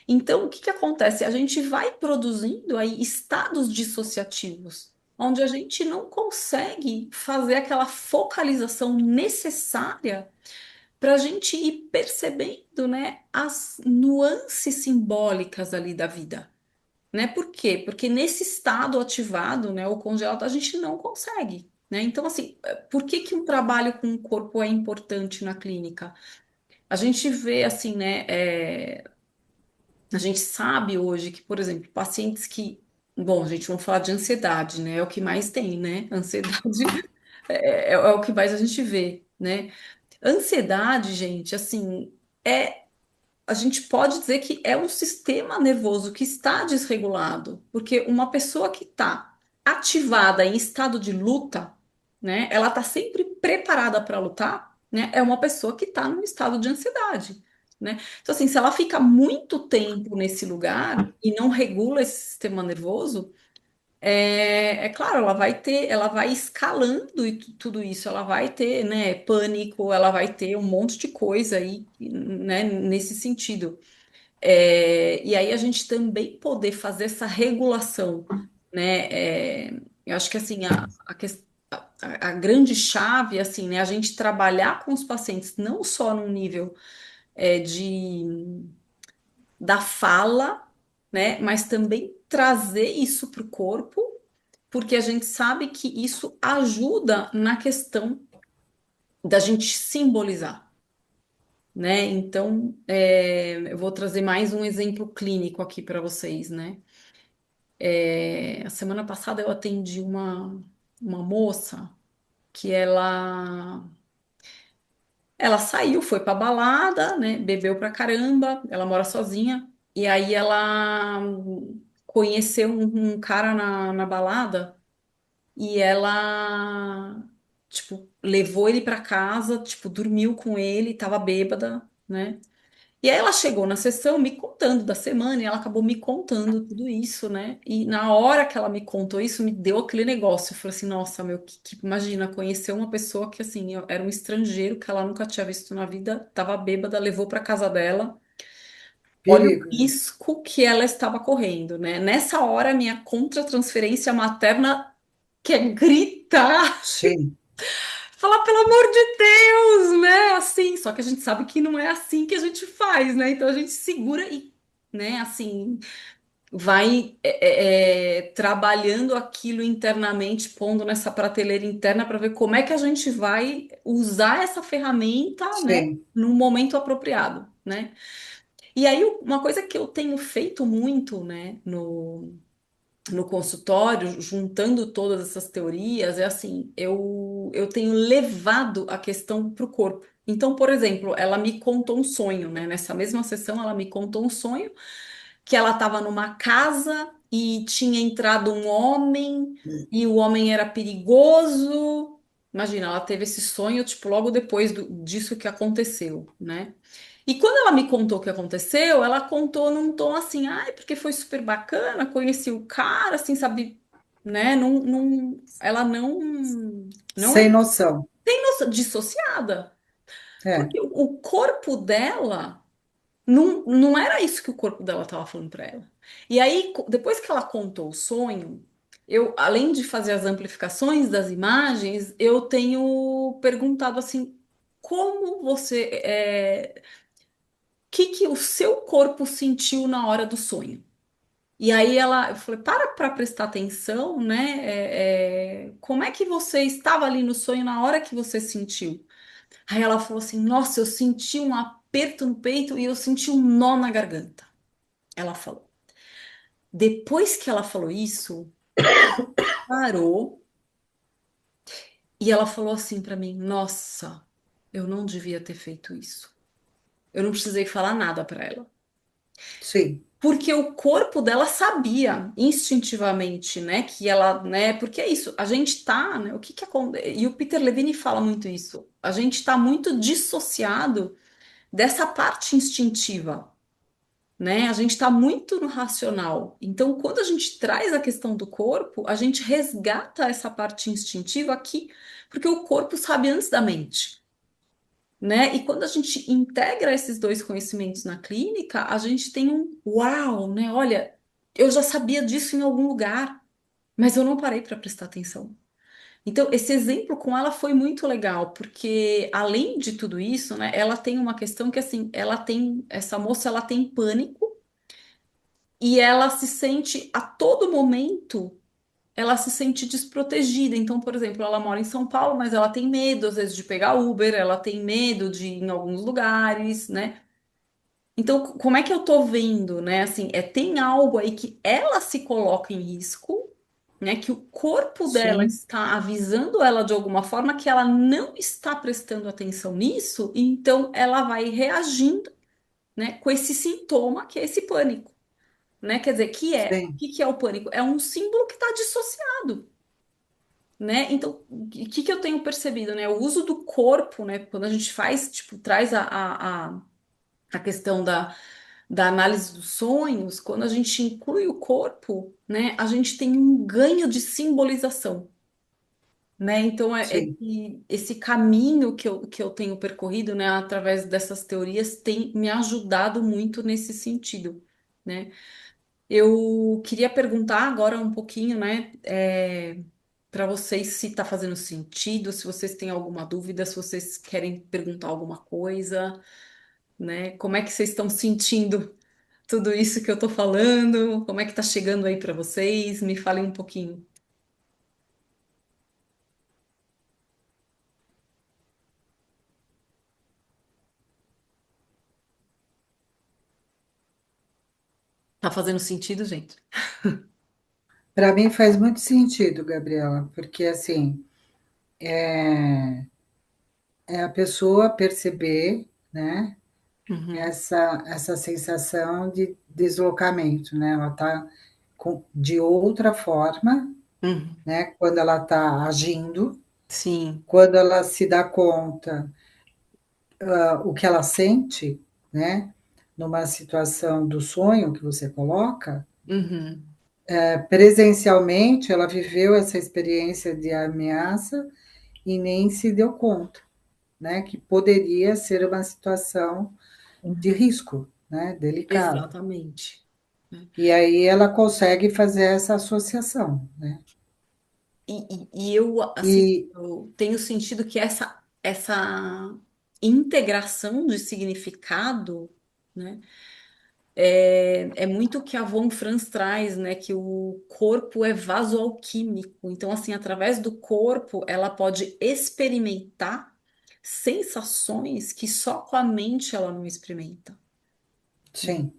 Então, o que que acontece? A gente vai produzindo aí estados dissociativos, onde a gente não consegue fazer aquela focalização necessária para a gente ir percebendo, né, as nuances simbólicas ali da vida, né? Por quê? Porque nesse estado ativado, né, ou congelado, a gente não consegue, né? Então, assim, por que que um trabalho com o corpo é importante na clínica? A gente vê, assim, né, A gente sabe hoje que, por exemplo, pacientes que, bom, gente, vamos falar de ansiedade, né? É o que mais tem, né? Ansiedade é o que mais a gente vê, né? Ansiedade, gente, assim, a gente pode dizer que é um sistema nervoso que está desregulado, porque uma pessoa que está ativada em estado de luta, né? Ela está sempre preparada para lutar, né? É uma pessoa que está num estado de ansiedade, né? Então, assim, se ela fica muito tempo nesse lugar e não regula esse sistema nervoso, é claro, ela vai escalando e tudo isso, ela vai ter, né, pânico, ela vai ter um monte de coisa aí, né, nesse sentido. E aí a gente também poder fazer essa regulação, né? Eu acho que assim a grande chave, assim, né, a gente trabalhar com os pacientes não só no nível de da fala, né, mas também trazer isso para o corpo, porque a gente sabe que isso ajuda na questão da gente simbolizar. Né? Então, eu vou trazer mais um exemplo clínico aqui para vocês, né? A semana passada eu atendi uma moça que ela saiu, foi pra balada, né? Bebeu pra caramba, ela mora sozinha, e aí ela conheceu um cara na balada e ela, tipo, levou ele pra casa, tipo, dormiu com ele, tava bêbada, né? E aí ela chegou na sessão me contando da semana e ela acabou me contando tudo isso, né? E na hora que ela me contou isso, me deu aquele negócio. Eu falei assim, nossa, meu, imagina, conhecer uma pessoa que, assim, era um estrangeiro que ela nunca tinha visto na vida, tava bêbada, levou pra casa dela. Olha o Perigo, né? risco que ela estava correndo, né? Nessa hora, minha contratransferência materna quer gritar. Sim, Falar, pelo amor de Deus, né? Assim, só que a gente sabe que não é assim que a gente faz, né? Então a gente segura e, né, assim, vai trabalhando aquilo internamente, pondo nessa prateleira interna para ver como é que a gente vai usar essa ferramenta, né, sim, no momento apropriado, né? E aí, uma coisa que eu tenho feito muito, né, no consultório, juntando todas essas teorias, é assim, eu tenho levado a questão para o corpo. Então, por exemplo, ela me contou um sonho, né? Nessa mesma sessão, ela me contou um sonho que ela estava numa casa e tinha entrado um homem e o homem era perigoso. Imagina, ela teve esse sonho, tipo, logo depois disso que aconteceu, né? E quando ela me contou o que aconteceu, ela contou num tom assim, ai, porque foi super bacana, conheci o cara, assim, sabe, né? Ela não é sem noção. dissociada, É, porque o corpo dela não era isso que o corpo dela estava falando para ela. E aí, depois que ela contou o sonho, eu, além de fazer as amplificações das imagens, eu tenho perguntado assim, como você que o seu corpo sentiu na hora do sonho? E aí eu falei, para prestar atenção, né? Como é que você estava ali no sonho na hora que você sentiu? Aí ela falou assim, nossa, eu senti um aperto no peito e eu senti um nó na garganta. Ela falou. Depois que ela falou isso, parou e ela falou assim para mim, nossa, eu não devia ter feito isso. Eu não precisei falar nada para ela. sim, Porque o corpo dela sabia instintivamente, né, que ela, né, porque é isso, a gente tá, né, o que que acontece? E o Peter Levine fala muito isso. A gente tá muito dissociado dessa parte instintiva, né? A gente tá muito no racional. Então, quando a gente traz a questão do corpo, a gente resgata essa parte instintiva aqui, porque o corpo sabe antes da mente, né? E quando a gente integra esses dois conhecimentos na clínica, a gente tem um uau, né? Olha, eu já sabia disso em algum lugar, mas eu não parei para prestar atenção. Então, esse exemplo com ela foi muito legal, porque além de tudo isso, né, ela tem uma questão que assim, essa moça, ela tem pânico e ela se sente a todo momento ela se sente desprotegida. Então, por exemplo, ela mora em São Paulo, mas ela tem medo, às vezes, de pegar Uber, ela tem medo de ir em alguns lugares, né? Então, como é que eu tô vendo, né? Assim, tem algo aí que ela se coloca em risco, né? Que o corpo dela Sim, está avisando ela de alguma forma que ela não está prestando atenção nisso, então ela vai reagindo, né? Com esse sintoma que é esse pânico, né? Quer dizer, o sim, que que é o pânico? É um símbolo que está dissociado, né? Então, o que eu tenho percebido, né? O uso do corpo, né? Quando a gente faz, tipo, traz a questão da análise dos sonhos, quando a gente inclui o corpo, né, a gente tem um ganho de simbolização, né? Então sim. esse caminho que eu tenho percorrido, né, através dessas teorias, tem me ajudado muito nesse sentido, né? Eu queria perguntar agora um pouquinho, né, para vocês se está fazendo sentido, se vocês têm alguma dúvida, se vocês querem perguntar alguma coisa, né? Como é que vocês estão sentindo tudo isso que eu tô falando? Como é que tá chegando aí para vocês? Me falem um pouquinho. Tá fazendo sentido, gente? Para mim faz muito sentido, Gabriela, porque assim, é a pessoa perceber, né, Uhum, essa sensação de deslocamento, né? Ela está de outra forma, uhum, né? Quando ela está agindo, sim, quando ela se dá conta o que ela sente, né? Numa situação do sonho que você coloca, uhum, presencialmente ela viveu essa experiência de ameaça e nem se deu conta, né? Que poderia ser uma situação de risco, né? Delicado. exatamente. Né? E aí ela consegue fazer essa associação, né? E eu, assim, E eu tenho sentido que essa integração de significado, né, é muito o que a Von Franz traz, né, que o corpo é vaso alquímico. Então, assim, através do corpo, ela pode experimentar sensações que só com a mente ela não experimenta. Né? sim,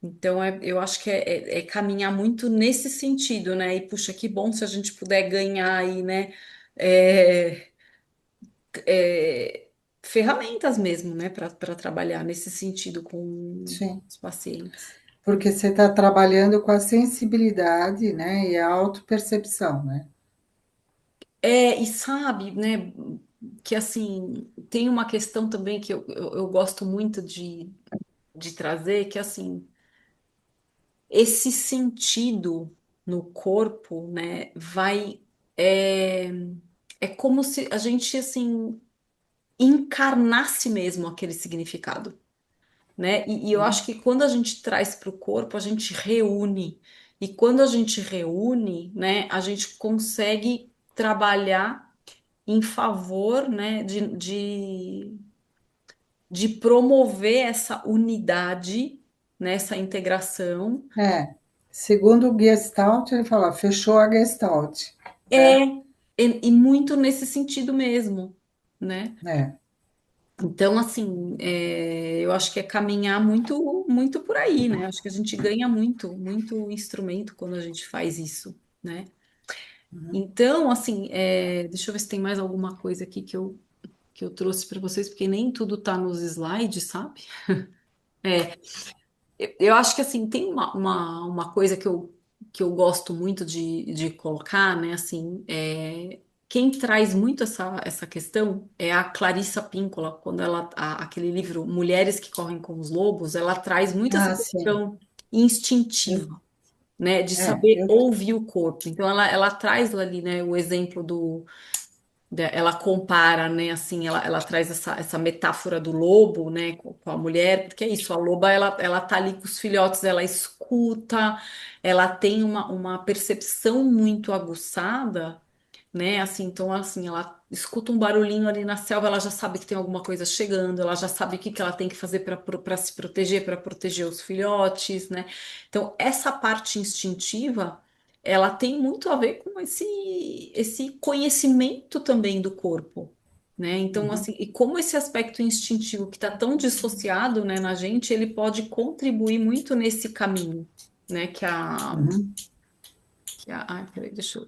Então, eu acho que é caminhar muito nesse sentido, né? E puxa, que bom se a gente puder ganhar aí, né? é, é, ferramentas mesmo, né? Para trabalhar nesse sentido com sim. os pacientes. Porque você está trabalhando com a sensibilidade, né? E a autopercepção, né? E sabe, né? Que assim, tem uma questão também que eu gosto muito de trazer, que assim, esse sentido no corpo, né? É, é como se a gente, assim, encarnasse mesmo aquele significado, né? E eu acho que quando a gente traz para o corpo, a gente reúne. E quando a gente reúne, né, a gente consegue trabalhar em favor, né, de promover essa unidade, né, essa integração. É. Segundo o Gestalt, ele fala, fechou a Gestalt, É, né? e muito nesse sentido mesmo, né? É. Então, assim, eu acho que é caminhar muito, muito por aí, né? Acho que a gente ganha muito, muito instrumento quando a gente faz isso, né? Então, assim, deixa eu ver se tem mais alguma coisa aqui que eu trouxe para vocês, porque nem tudo tá nos slides, sabe? Eu acho que, assim, tem uma coisa que eu gosto muito de colocar, né? Assim, quem traz muito essa questão é a Clarissa Pinkola, quando aquele livro Mulheres que Correm com os Lobos, ela traz muito essa Ah, sim. questão instintiva, né? De saber Eu, ouvir o corpo. Então, ela traz ali, né, o exemplo ela compara, né, assim, ela traz essa metáfora do lobo, né, com a mulher, porque é isso, a loba, ela tá ali com os filhotes, ela escuta, ela tem uma percepção muito aguçada, né, assim, então, assim, ela escuta um barulhinho ali na selva, ela já sabe que tem alguma coisa chegando, ela já sabe o que que ela tem que fazer para se proteger, para proteger os filhotes, né, então, essa parte instintiva ela tem muito a ver com esse conhecimento também do corpo, né? Então, uhum, assim, e como esse aspecto instintivo que está tão dissociado, né, na gente, ele pode contribuir muito nesse caminho, né, uhum, ai, peraí, deixa eu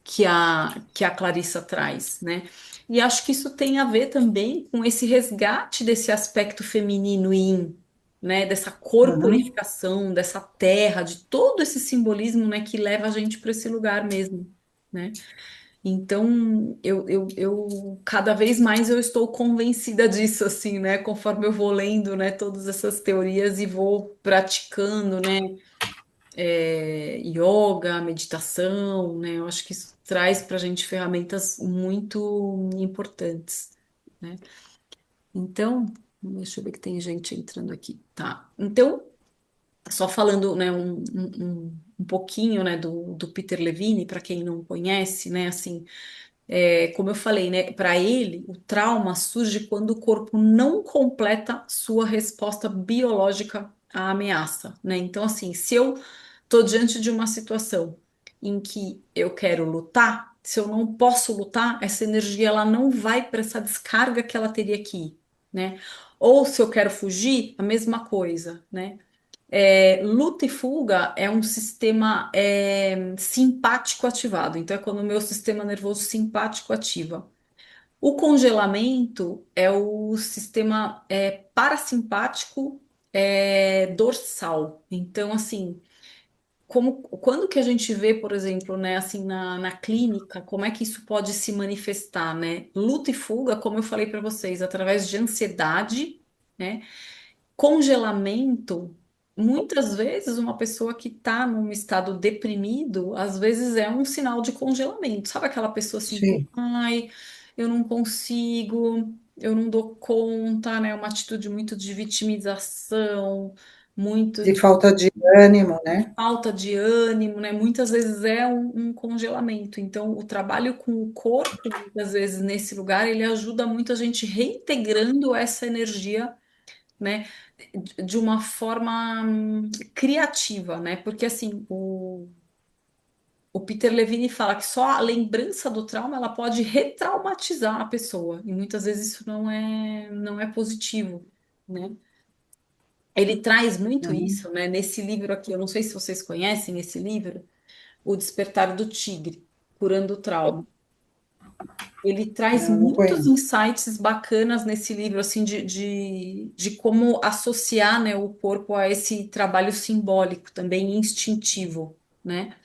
que a Clarissa traz, né? E acho que isso tem a ver também com esse resgate desse aspecto feminino yin, né? Dessa uhum, corporificação, dessa terra, de todo esse simbolismo, né? Que leva a gente para esse lugar mesmo, né? Então, cada vez mais eu estou convencida disso, assim, né? Conforme eu vou lendo, né? Todas essas teorias e vou praticando, né? Yoga, meditação, né? Eu acho que isso traz para a gente ferramentas muito importantes, né? Então, deixa eu ver que tem gente entrando aqui. Tá. Então, só falando, né, um pouquinho, né, do Peter Levine, para quem não conhece, né, assim, como eu falei, né, para ele, o trauma surge quando o corpo não completa sua resposta biológica à ameaça, né? Então, assim, se eu estou diante de uma situação em que eu quero lutar, se eu não posso lutar, essa energia ela não vai para essa descarga que ela teria que ir, né? Ou se eu quero fugir, a mesma coisa, né? Luta e fuga é um sistema simpático ativado. Então, é quando o meu sistema nervoso simpático ativa. O congelamento é o sistema parasimpático dorsal. Então, assim, quando que a gente vê, por exemplo, né, assim, na clínica, como é que isso pode se manifestar, né? Luta e fuga, como eu falei para vocês, através de ansiedade, né? Congelamento, muitas vezes uma pessoa que está num estado deprimido, às vezes é um sinal de congelamento. Sabe aquela pessoa assim que, sim, ai, eu não consigo, eu não dou conta, né? Uma atitude muito de vitimização, muito de de falta de ânimo, né? falta de ânimo, né? Muitas vezes é um congelamento. Então, o trabalho com o corpo, muitas vezes nesse lugar, ele ajuda muito a gente reintegrando essa energia, né, de uma forma criativa, né? Porque assim, o Peter Levine fala que só a lembrança do trauma ela pode retraumatizar a pessoa, e muitas vezes isso não é positivo, né? Ele traz muito Uhum. isso, né? Nesse livro aqui, eu não sei se vocês conhecem esse livro, O Despertar do Tigre, Curando o Trauma. Ele traz Não, não muitos conheço. insights bacanas nesse livro, assim, de como associar, né, o corpo a esse trabalho simbólico, também instintivo, né?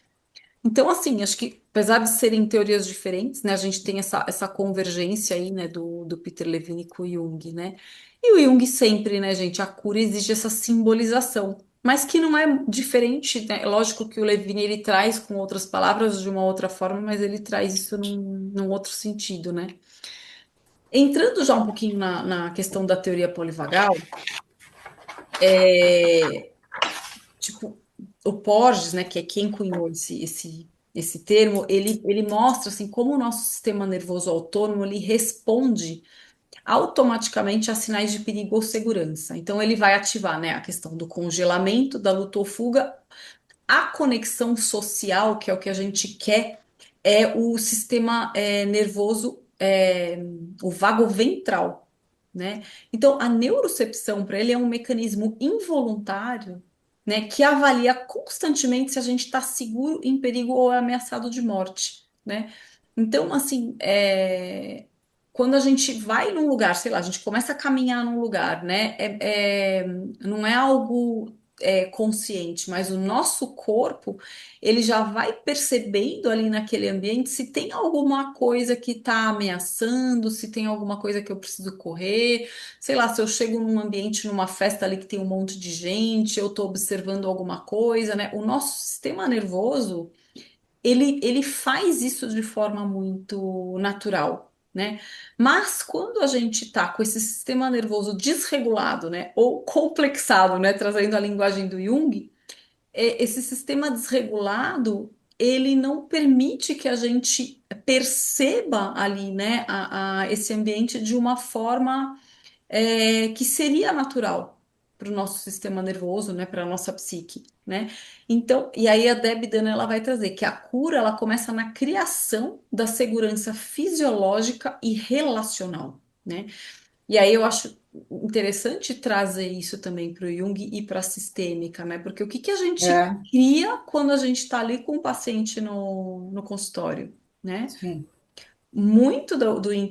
Então, assim, acho que, apesar de serem teorias diferentes, né, a gente tem essa convergência aí, né, do Peter Levine com o Jung, né? E o Jung sempre, né, gente, a cura exige essa simbolização, mas que não é diferente, né? Lógico que o Levine, ele traz com outras palavras de uma outra forma, mas ele traz isso num outro sentido, né? Entrando já um pouquinho na questão da teoria polivagal, é, tipo, o Porges, né, que é quem cunhou esse termo, ele mostra assim como o nosso sistema nervoso autônomo ele responde automaticamente a sinais de perigo ou segurança. Então ele vai ativar, né, a questão do congelamento, da luta ou fuga, a conexão social, que é o que a gente quer, é o sistema nervoso, o vago ventral, né? Então, a neurocepção para ele é um mecanismo involuntário, né, que avalia constantemente se a gente está seguro, em perigo ou ameaçado de morte, né? Então, assim, quando a gente vai num lugar, sei lá, a gente começa a caminhar num lugar, né? Não é algo consciente, mas o nosso corpo ele já vai percebendo ali naquele ambiente se tem alguma coisa que está ameaçando, se tem alguma coisa que eu preciso correr, sei lá, se eu chego num ambiente, numa festa ali que tem um monte de gente, eu estou observando alguma coisa, né? O nosso sistema nervoso ele faz isso de forma muito natural, né? Mas quando a gente está com esse sistema nervoso desregulado, né, ou complexado, né, trazendo a linguagem do Jung, esse sistema desregulado, ele não permite que a gente perceba ali, né, esse ambiente de uma forma que seria natural para o nosso sistema nervoso, né, para a nossa psique. né? Então, e aí a Debbie Dana ela vai trazer que a cura ela começa na criação da segurança fisiológica e relacional, né? E aí eu acho interessante trazer isso também para o Jung e para a sistêmica, né? Porque o que que a gente É, cria quando a gente está ali com o paciente no consultório, né? sim, Muito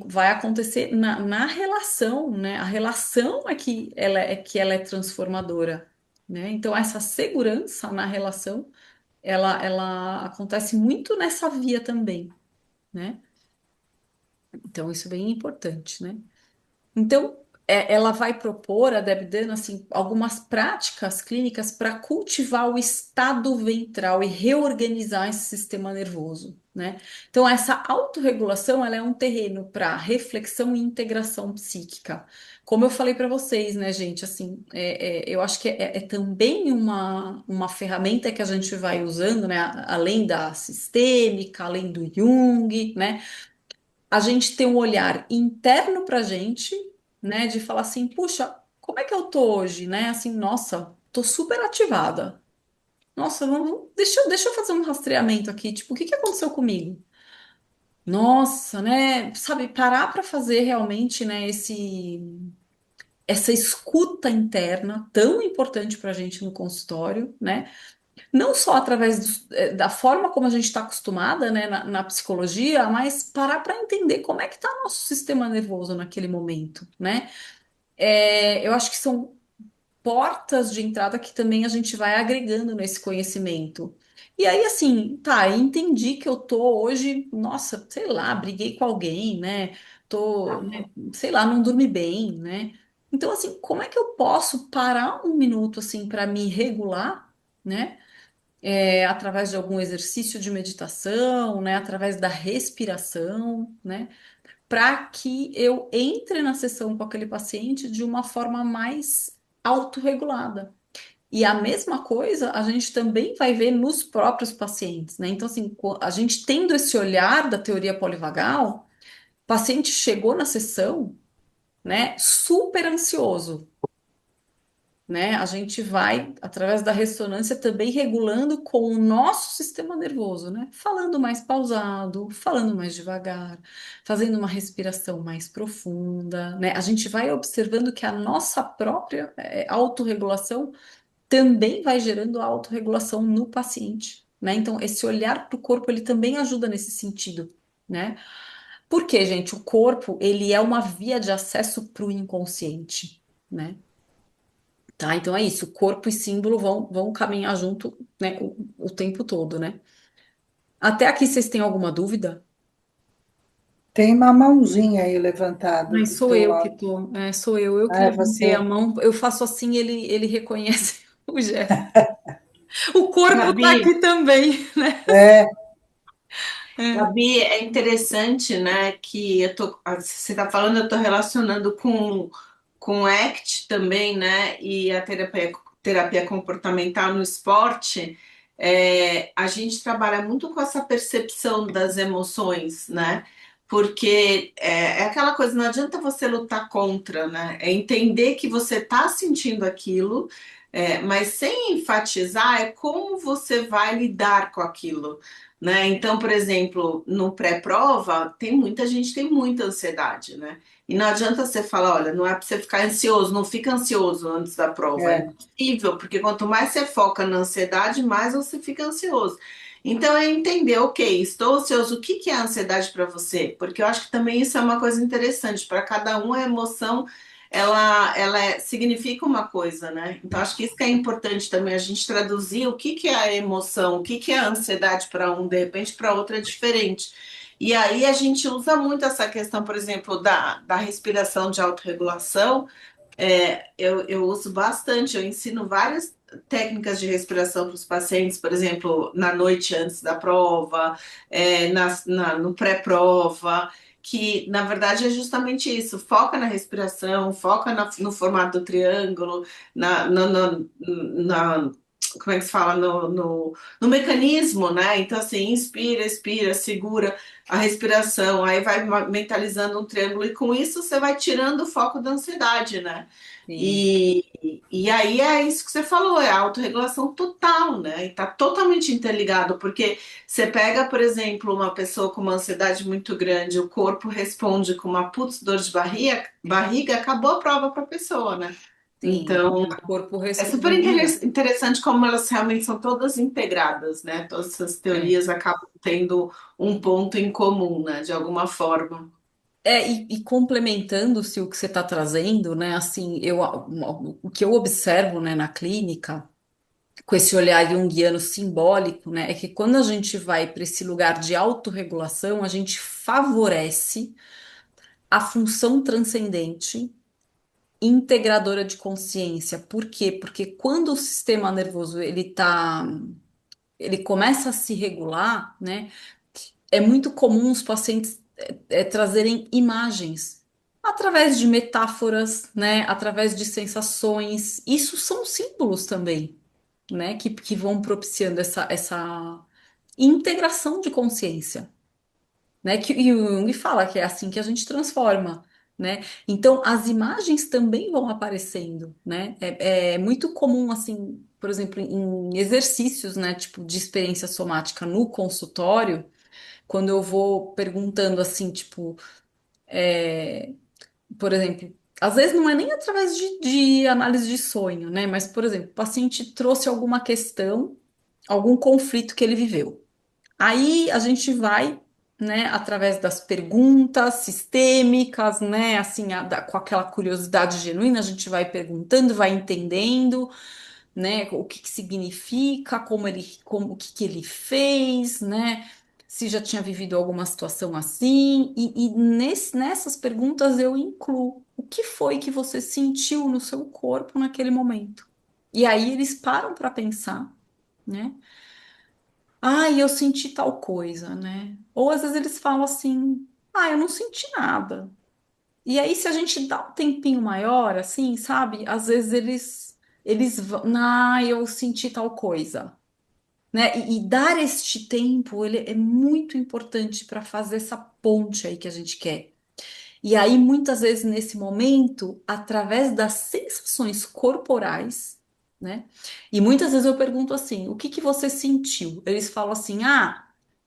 vai acontecer na relação, né? A relação que ela é transformadora, né? Então, essa segurança na relação, ela acontece muito nessa via também, né? Então, isso é bem importante, né? Então, ela vai propor, a Deb Dana, assim, algumas práticas clínicas para cultivar o estado ventral e reorganizar esse sistema nervoso, né? Então, essa autorregulação, ela é um terreno para reflexão e integração psíquica. Como eu falei para vocês, né, gente, assim, eu acho que é também uma ferramenta que a gente vai usando, né, além da sistêmica, além do Jung, né? A gente ter um olhar interno pra gente, né, de falar assim, puxa, como é que eu tô hoje, né? Assim, nossa, tô super ativada. Nossa, deixa eu fazer um rastreamento aqui, tipo, o que que aconteceu comigo? Nossa, né? Sabe, parar para fazer realmente, né, essa escuta interna tão importante para a gente no consultório, né? Não só através da forma como a gente está acostumada, né, na psicologia, mas parar para entender como é que está nosso sistema nervoso naquele momento, né? Eu acho que são portas de entrada que também a gente vai agregando nesse conhecimento. E aí, assim, tá, entendi que eu tô hoje, nossa, sei lá, briguei com alguém, né? Tô, né, sei lá, não dormi bem, né? Então, assim, como é que eu posso parar um minuto, assim, para me regular, né? Através de algum exercício de meditação, né, através da respiração, né, para que eu entre na sessão com aquele paciente de uma forma mais autorregulada. E a mesma coisa a gente também vai ver nos próprios pacientes, né? Então, assim, a gente tendo esse olhar da teoria polivagal, o paciente chegou na sessão, né, super ansioso, né? A gente vai, através da ressonância, também regulando com o nosso sistema nervoso, né? Falando mais pausado, falando mais devagar, fazendo uma respiração mais profunda, né? A gente vai observando que a nossa própria autorregulação também vai gerando a autorregulação no paciente, né? Então, esse olhar para o corpo, ele também ajuda nesse sentido, né? Porque, gente, o corpo, ele é uma via de acesso para o inconsciente, né? Tá, então é isso, corpo e símbolo vão caminhar junto, né, o tempo todo, né? Até aqui vocês têm alguma dúvida? tem uma mãozinha aí levantada Ai, do sou teu eu que lado. tô, sou eu que Ah, é levantei a você. mão, eu faço assim, ele reconhece o gesto. O corpo tá Gabi, aqui também, né? É, É. Gabi, é interessante, né, que você está falando, eu estou relacionando com o ACT também, né, e a terapia comportamental no esporte. A gente trabalha muito com essa percepção das emoções, né, porque é aquela coisa, não adianta você lutar contra, né, é entender que você está sentindo aquilo, mas sem enfatizar é como você vai lidar com aquilo, né? Então, por exemplo, no pré-prova, tem muita gente que tem muita ansiedade, né? E não adianta você falar, olha, não é para você ficar ansioso, não fica ansioso antes da prova. É é. impossível, porque quanto mais você foca na ansiedade, mais você fica ansioso. Então, é entender, ok, estou ansioso, o que que é a ansiedade para você? Porque eu acho que também isso é uma coisa interessante, para cada um a emoção significa uma coisa, né? Então, acho que isso que é importante também, a gente traduzir o que que é a emoção, o que que é a ansiedade para um, de repente para outro é diferente. E aí a gente usa muito essa questão, por exemplo, da respiração de autorregulação. Eu uso bastante, eu ensino várias técnicas de respiração para os pacientes, por exemplo, na noite antes da prova, no pré-prova, que na verdade é justamente isso, foca na respiração, foca no formato do triângulo, na, no, no- na- como é que se fala? No mecanismo, né? Então, assim, inspira, expira, segura a respiração, aí vai mentalizando um triângulo, e com isso você vai tirando o foco da ansiedade, né? Sim. E aí é isso que você falou, é a autorregulação total, né? E tá totalmente interligado, porque você pega, por exemplo, uma pessoa com uma ansiedade muito grande, o corpo responde com uma putz, dor de barriga, acabou a prova para a pessoa, né? Sim, Então, o corpo é super responde. interessante como elas realmente são todas integradas, né? Todas essas É. teorias acabam tendo um ponto em comum, né? De alguma forma. E complementando-se o que você está trazendo, né? Assim, o que eu observo, né, na clínica, com esse olhar junguiano simbólico, né, é que quando a gente vai para esse lugar de autorregulação, a gente favorece a função transcendente integradora de consciência. Por quê? Porque quando o sistema nervoso ele começa a se regular, né? É muito comum os pacientes trazerem imagens através de metáforas, né? Através de sensações. Isso são símbolos também, né? Que vão propiciando essa integração de consciência, né? Que e o Jung fala que é assim que a gente transforma, né? Então as imagens também vão aparecendo, né? É muito comum assim, por exemplo, em exercícios, né? Tipo de experiência somática no consultório, quando eu vou perguntando assim, tipo, por exemplo, às vezes não é nem através de análise de sonho, né? Mas, por exemplo, o paciente trouxe alguma questão, algum conflito que ele viveu. Aí a gente vai, né, através das perguntas sistêmicas, né, assim, com aquela curiosidade genuína, a gente vai perguntando, vai entendendo, né, o que que significa, o que que ele fez, né, se já tinha vivido alguma situação assim, e nessas perguntas eu incluo o que foi que você sentiu no seu corpo naquele momento. E aí eles param para pensar, né? Eu senti tal coisa, né? Ou às vezes eles falam assim, eu não senti nada. E aí, se a gente dá um tempinho maior, assim, sabe? Às vezes eles vão, eu senti tal coisa, né? E dar este tempo, ele é muito importante para fazer essa ponte aí que a gente quer. E aí, muitas vezes, nesse momento, através das sensações corporais, né? E muitas vezes eu pergunto assim: o que que você sentiu? Eles falam assim: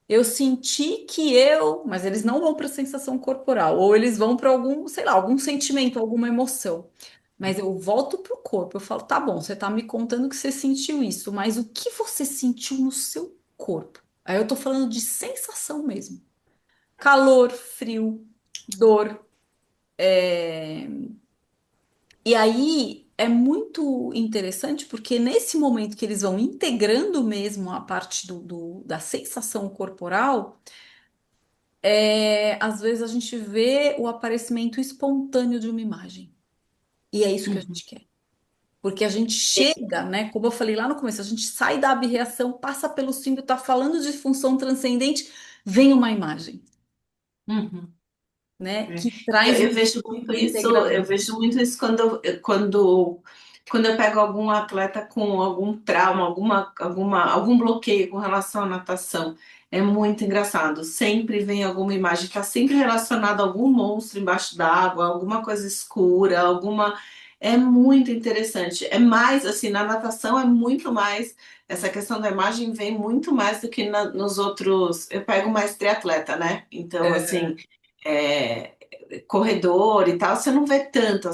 eu senti que eu. Mas eles não vão para a sensação corporal, ou eles vão para algum, sei lá, algum sentimento, alguma emoção. Mas eu volto para o corpo, eu falo: tá bom, você está me contando que você sentiu isso, mas o que você sentiu no seu corpo? Aí eu tô falando de sensação mesmo: calor, frio, dor. E aí é muito interessante porque nesse momento que eles vão integrando mesmo a parte da sensação corporal, às vezes a gente vê o aparecimento espontâneo de uma imagem. E é isso que a Uhum. gente quer. Porque a gente chega, né? Como eu falei lá no começo, a gente sai da abreação, passa pelo símbolo, tá falando de função transcendente, vem uma imagem, Uhum. né? É. Que traz Eu um vejo muito ponto isso, eu integrador. vejo muito isso quando eu pego algum atleta com algum trauma, algum bloqueio com relação à natação. É muito engraçado. Sempre vem alguma imagem, está sempre relacionado a algum monstro embaixo d'água, alguma coisa escura, alguma. É muito interessante. É mais assim, na natação é muito mais. Essa questão da imagem vem muito mais do que nos outros. Eu pego mais triatleta, né? Então, assim. É, corredor e tal, você não vê tanto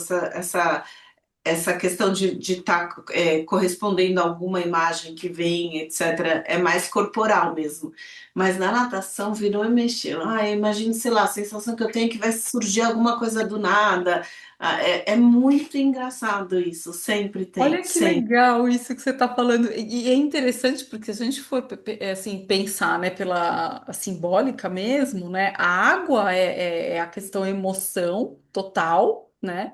essa questão de estar correspondendo a alguma imagem que vem, etc. É mais corporal mesmo. Mas na natação virou e mexeu. Imagine, sei lá, a sensação que eu tenho é que vai surgir alguma coisa do nada. É muito engraçado isso, sempre tem, Olha que sempre. legal isso que você está falando. E é interessante porque se a gente for assim, pensar, né, pela a simbólica mesmo, né, a água é a questão emoção total, né?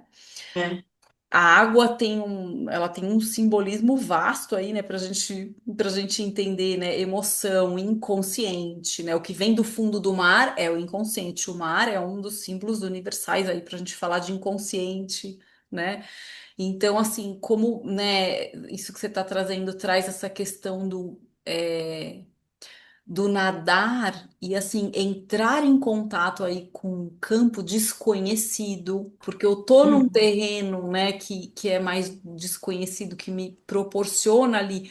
É. A água ela tem um simbolismo vasto aí, né, para gente entender, né, emoção, inconsciente, né? O que vem do fundo do mar é o inconsciente. O mar é um dos símbolos universais aí para a gente falar de inconsciente, né? Então, assim, como, né, isso que você está trazendo traz essa questão do nadar e assim entrar em contato aí com um campo desconhecido, porque eu tô num Uhum. terreno, né, que é mais desconhecido, que me proporciona ali,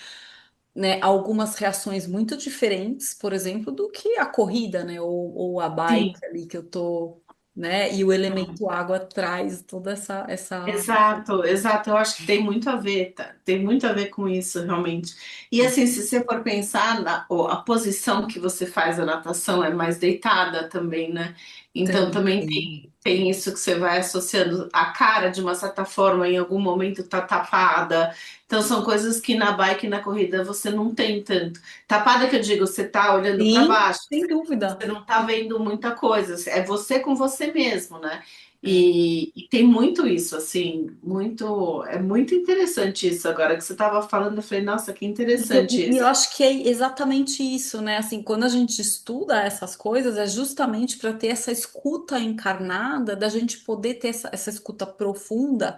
né, algumas reações muito diferentes, por exemplo, do que a corrida, né, ou a Sim. bike ali que eu tô, né, e o elemento água traz toda essa... Exato, exato. Eu acho que tem muito a ver, tá? Tem muito a ver com isso, realmente. E assim, se você for pensar a posição que você faz a natação é mais deitada também, né? Então também Também. tem isso que você vai associando a cara de uma certa forma, em algum momento tá tapada. Então são coisas que na bike e na corrida você não tem tanto. Tapada que eu digo, você tá olhando para Sim, baixo, sem você dúvida. não tá vendo muita coisa. É você com você mesmo, né? É. E tem muito isso, assim, muito, é muito interessante isso agora que você estava falando, eu falei, nossa, que Então, interessante e eu isso. acho que é exatamente isso, né? Assim, quando a gente estuda essas coisas, é justamente para ter essa escuta encarnada, da gente poder ter essa escuta profunda,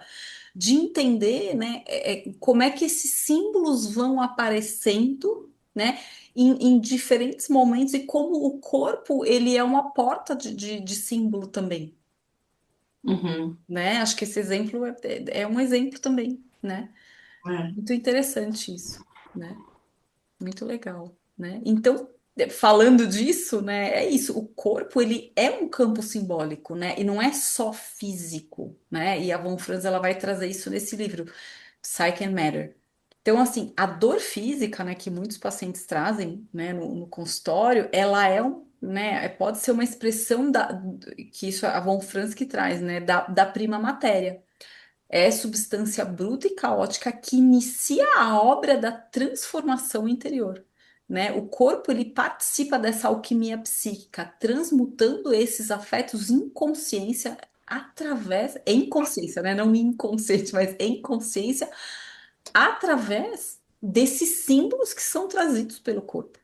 de entender, né, como é que esses símbolos vão aparecendo, né, em diferentes momentos e como o corpo, ele é uma porta de símbolo também, Uhum, né? Acho que esse exemplo é um exemplo também, né? é. Muito interessante isso, né? Muito legal, né? Então, falando disso, né, é isso, o corpo, ele é um campo simbólico, né? E não é só físico, né? E a Von Franz, ela vai trazer isso nesse livro, Psyche and Matter. Então, assim, a dor física, né, que muitos pacientes trazem, né, no consultório, ela é né, pode ser uma expressão que isso é a Von Franz que traz, né, da prima matéria. É substância bruta e caótica que inicia a obra da transformação interior, né? O corpo ele participa dessa alquimia psíquica, transmutando esses afetos em consciência em consciência, né? Não inconsciente, mas em consciência, através desses símbolos que são trazidos pelo corpo.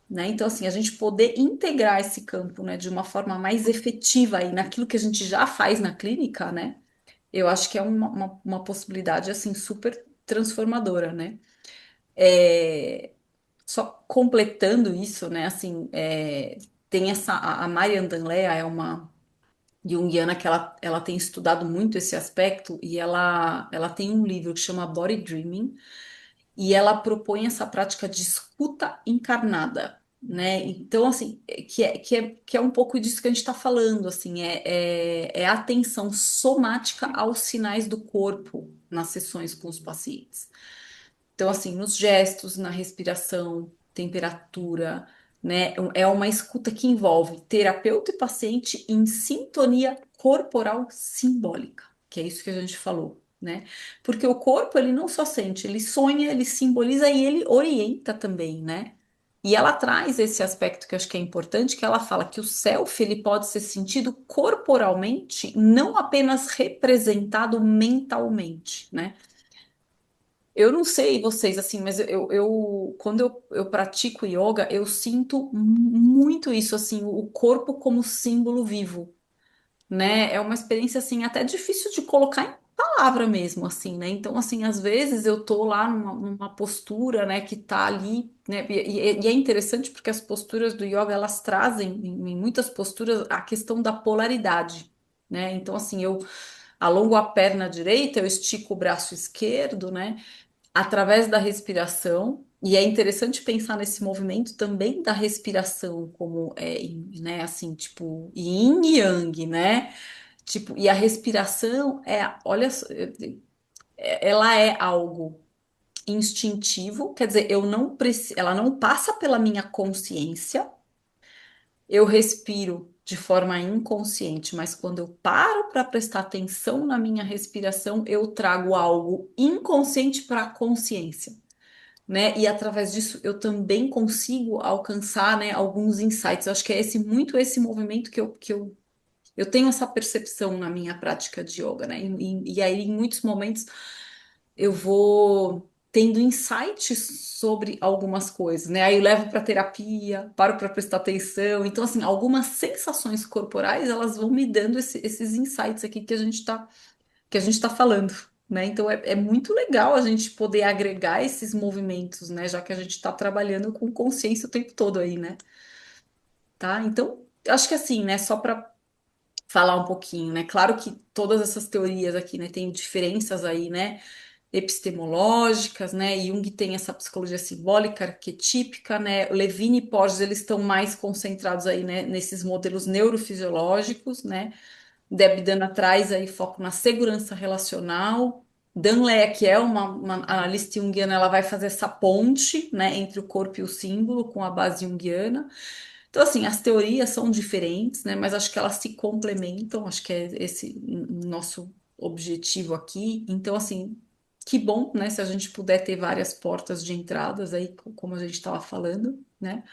Né? Então, assim, a gente poder integrar esse campo, né, de uma forma mais efetiva aí naquilo que a gente já faz na clínica, né? Eu acho que é uma possibilidade assim super transformadora, né? É, só completando isso, né? Assim, tem a Marian Danlea é uma junguiana que ela tem estudado muito esse aspecto e ela tem um livro que chama Body Dreaming e ela propõe essa prática de escuta encarnada. Né? Então, assim, que é um pouco disso que a gente está falando, assim, é a atenção somática aos sinais do corpo nas sessões com os pacientes. Então, assim, nos gestos, na respiração, temperatura, né? É uma escuta que envolve terapeuta e paciente em sintonia corporal simbólica, que é isso que a gente falou, né? Porque o corpo, ele não só sente, ele sonha, ele simboliza e ele orienta também, né? E ela traz esse aspecto que eu acho que é importante, que ela fala que o self, ele pode ser sentido corporalmente, não apenas representado mentalmente, né? Eu não sei vocês, assim, mas quando eu pratico yoga, eu sinto muito isso, assim, o corpo como símbolo vivo, né? É uma experiência, assim, até difícil de colocar em palavra mesmo, assim, né? Então, assim, às vezes eu tô lá numa postura, né, que tá ali, né? E é interessante porque as posturas do yoga, elas trazem, em muitas posturas, a questão da polaridade, né? Então, assim, eu alongo a perna direita, eu estico o braço esquerdo, né? Através da respiração. E é interessante pensar nesse movimento também da respiração, como né, assim, tipo, yin e yang, né? Tipo, e a respiração olha, ela é algo instintivo, quer dizer, eu não preciso, ela não passa pela minha consciência, eu respiro de forma inconsciente, mas quando eu paro para prestar atenção na minha respiração, eu trago algo inconsciente para a consciência. Né? E através disso eu também consigo alcançar, né, alguns insights. Eu acho que é muito esse movimento que eu tenho essa percepção na minha prática de yoga, né? E aí, em muitos momentos, eu vou tendo insights sobre algumas coisas, né? Aí eu levo para terapia, paro para prestar atenção. Então, assim, algumas sensações corporais, elas vão me dando esses insights aqui que a gente tá falando, né? Então é muito legal a gente poder agregar esses movimentos, né? Já que a gente está trabalhando com consciência o tempo todo aí, né? Tá? Então, eu acho que assim, né? Só para falar um pouquinho, né? Claro que todas essas teorias aqui, né, têm diferenças aí, né? Epistemológicas, né? Jung tem essa psicologia simbólica, arquetípica, né? Levine e Porges, eles estão mais concentrados aí, né, nesses modelos neurofisiológicos, né? Deb Dana traz aí foco na segurança relacional. Dan Lea, que é uma analista junguiana, ela vai fazer essa ponte, né, entre o corpo e o símbolo com a base junguiana. Então, assim, as teorias são diferentes, né? Mas acho que elas se complementam, acho que é esse o nosso objetivo aqui. Então, assim, que bom, né? Se a gente puder ter várias portas de entradas aí, como a gente estava falando, né?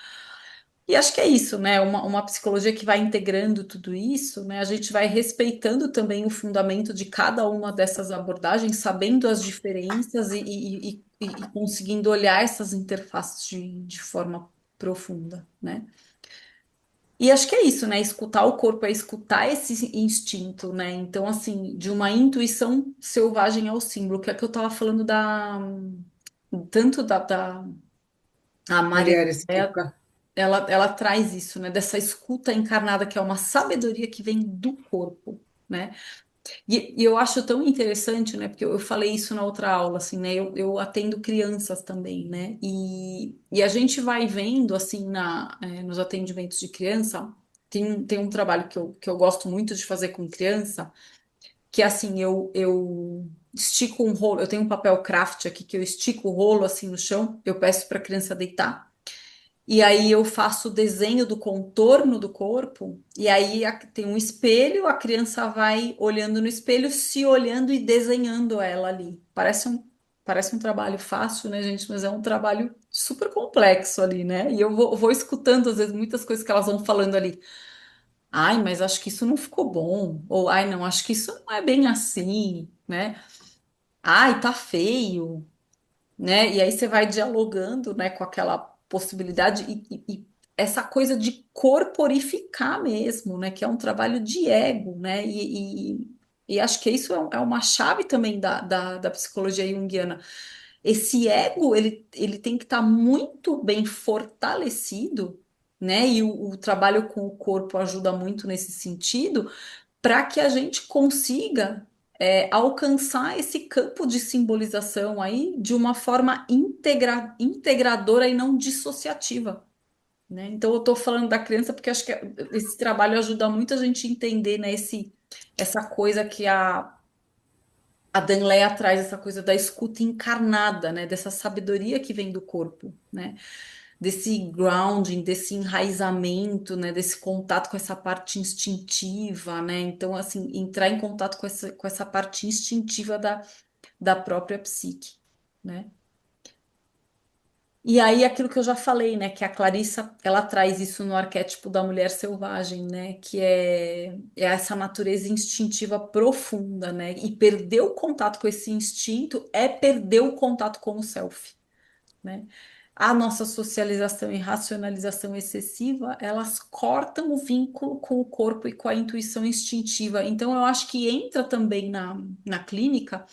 E acho que é isso, né? Uma psicologia que vai integrando tudo isso, né? A gente vai respeitando também o fundamento de cada uma dessas abordagens, sabendo as diferenças e conseguindo olhar essas interfaces de forma profunda, né? E acho que é isso, né? Escutar o corpo é escutar esse instinto, né? Então, assim, de uma intuição selvagem ao símbolo, que é que eu tava falando da tanto da a Maria, Mulheres que ela traz isso, né? Dessa escuta encarnada, que é uma sabedoria que vem do corpo, né? E eu acho tão interessante, né? Porque eu falei isso na outra aula, assim, né? Eu atendo crianças também, né? E a gente vai vendo, assim, nos atendimentos de criança, tem um trabalho que eu gosto muito de fazer com criança, que é assim, eu estico um rolo, eu tenho um papel craft aqui, que eu estico o rolo, assim, no chão, eu peço para a criança deitar. E aí eu faço o desenho do contorno do corpo, e aí tem um espelho, a criança vai olhando no espelho, se olhando e desenhando ela ali. Parece um trabalho fácil, né, gente? Mas é um trabalho super complexo ali, né? E eu vou escutando, às vezes, muitas coisas que elas vão falando ali. Ai, mas acho que isso não ficou bom. Ou, ai, não, acho que isso não é bem assim, né? Ai, tá feio, né? E aí você vai dialogando, né, com aquela possibilidade e essa coisa de corporificar mesmo, né, que é um trabalho de ego, né? E acho que isso é uma chave também da psicologia junguiana. Esse ego, ele tem que estar muito bem fortalecido, né? E o trabalho com o corpo ajuda muito nesse sentido, para que a gente consiga alcançar esse campo de simbolização aí de uma forma integradora e não dissociativa, né? Então eu estou falando da criança porque acho que esse trabalho ajuda muito a gente a entender, né, essa coisa que a Danlea traz, essa coisa da escuta encarnada, né, dessa sabedoria que vem do corpo, né? Desse grounding, desse enraizamento, né, desse contato com essa parte instintiva, né? Então, assim, entrar em contato com essa parte instintiva da própria psique, né? E aí, aquilo que eu já falei, né, que a Clarissa, ela traz isso no arquétipo da mulher selvagem, né, que é essa natureza instintiva profunda, né? E perder o contato com esse instinto é perder o contato com o self, né? A nossa socialização e racionalização excessiva, elas cortam o vínculo com o corpo e com a intuição instintiva. Então, eu acho que entra também na clínica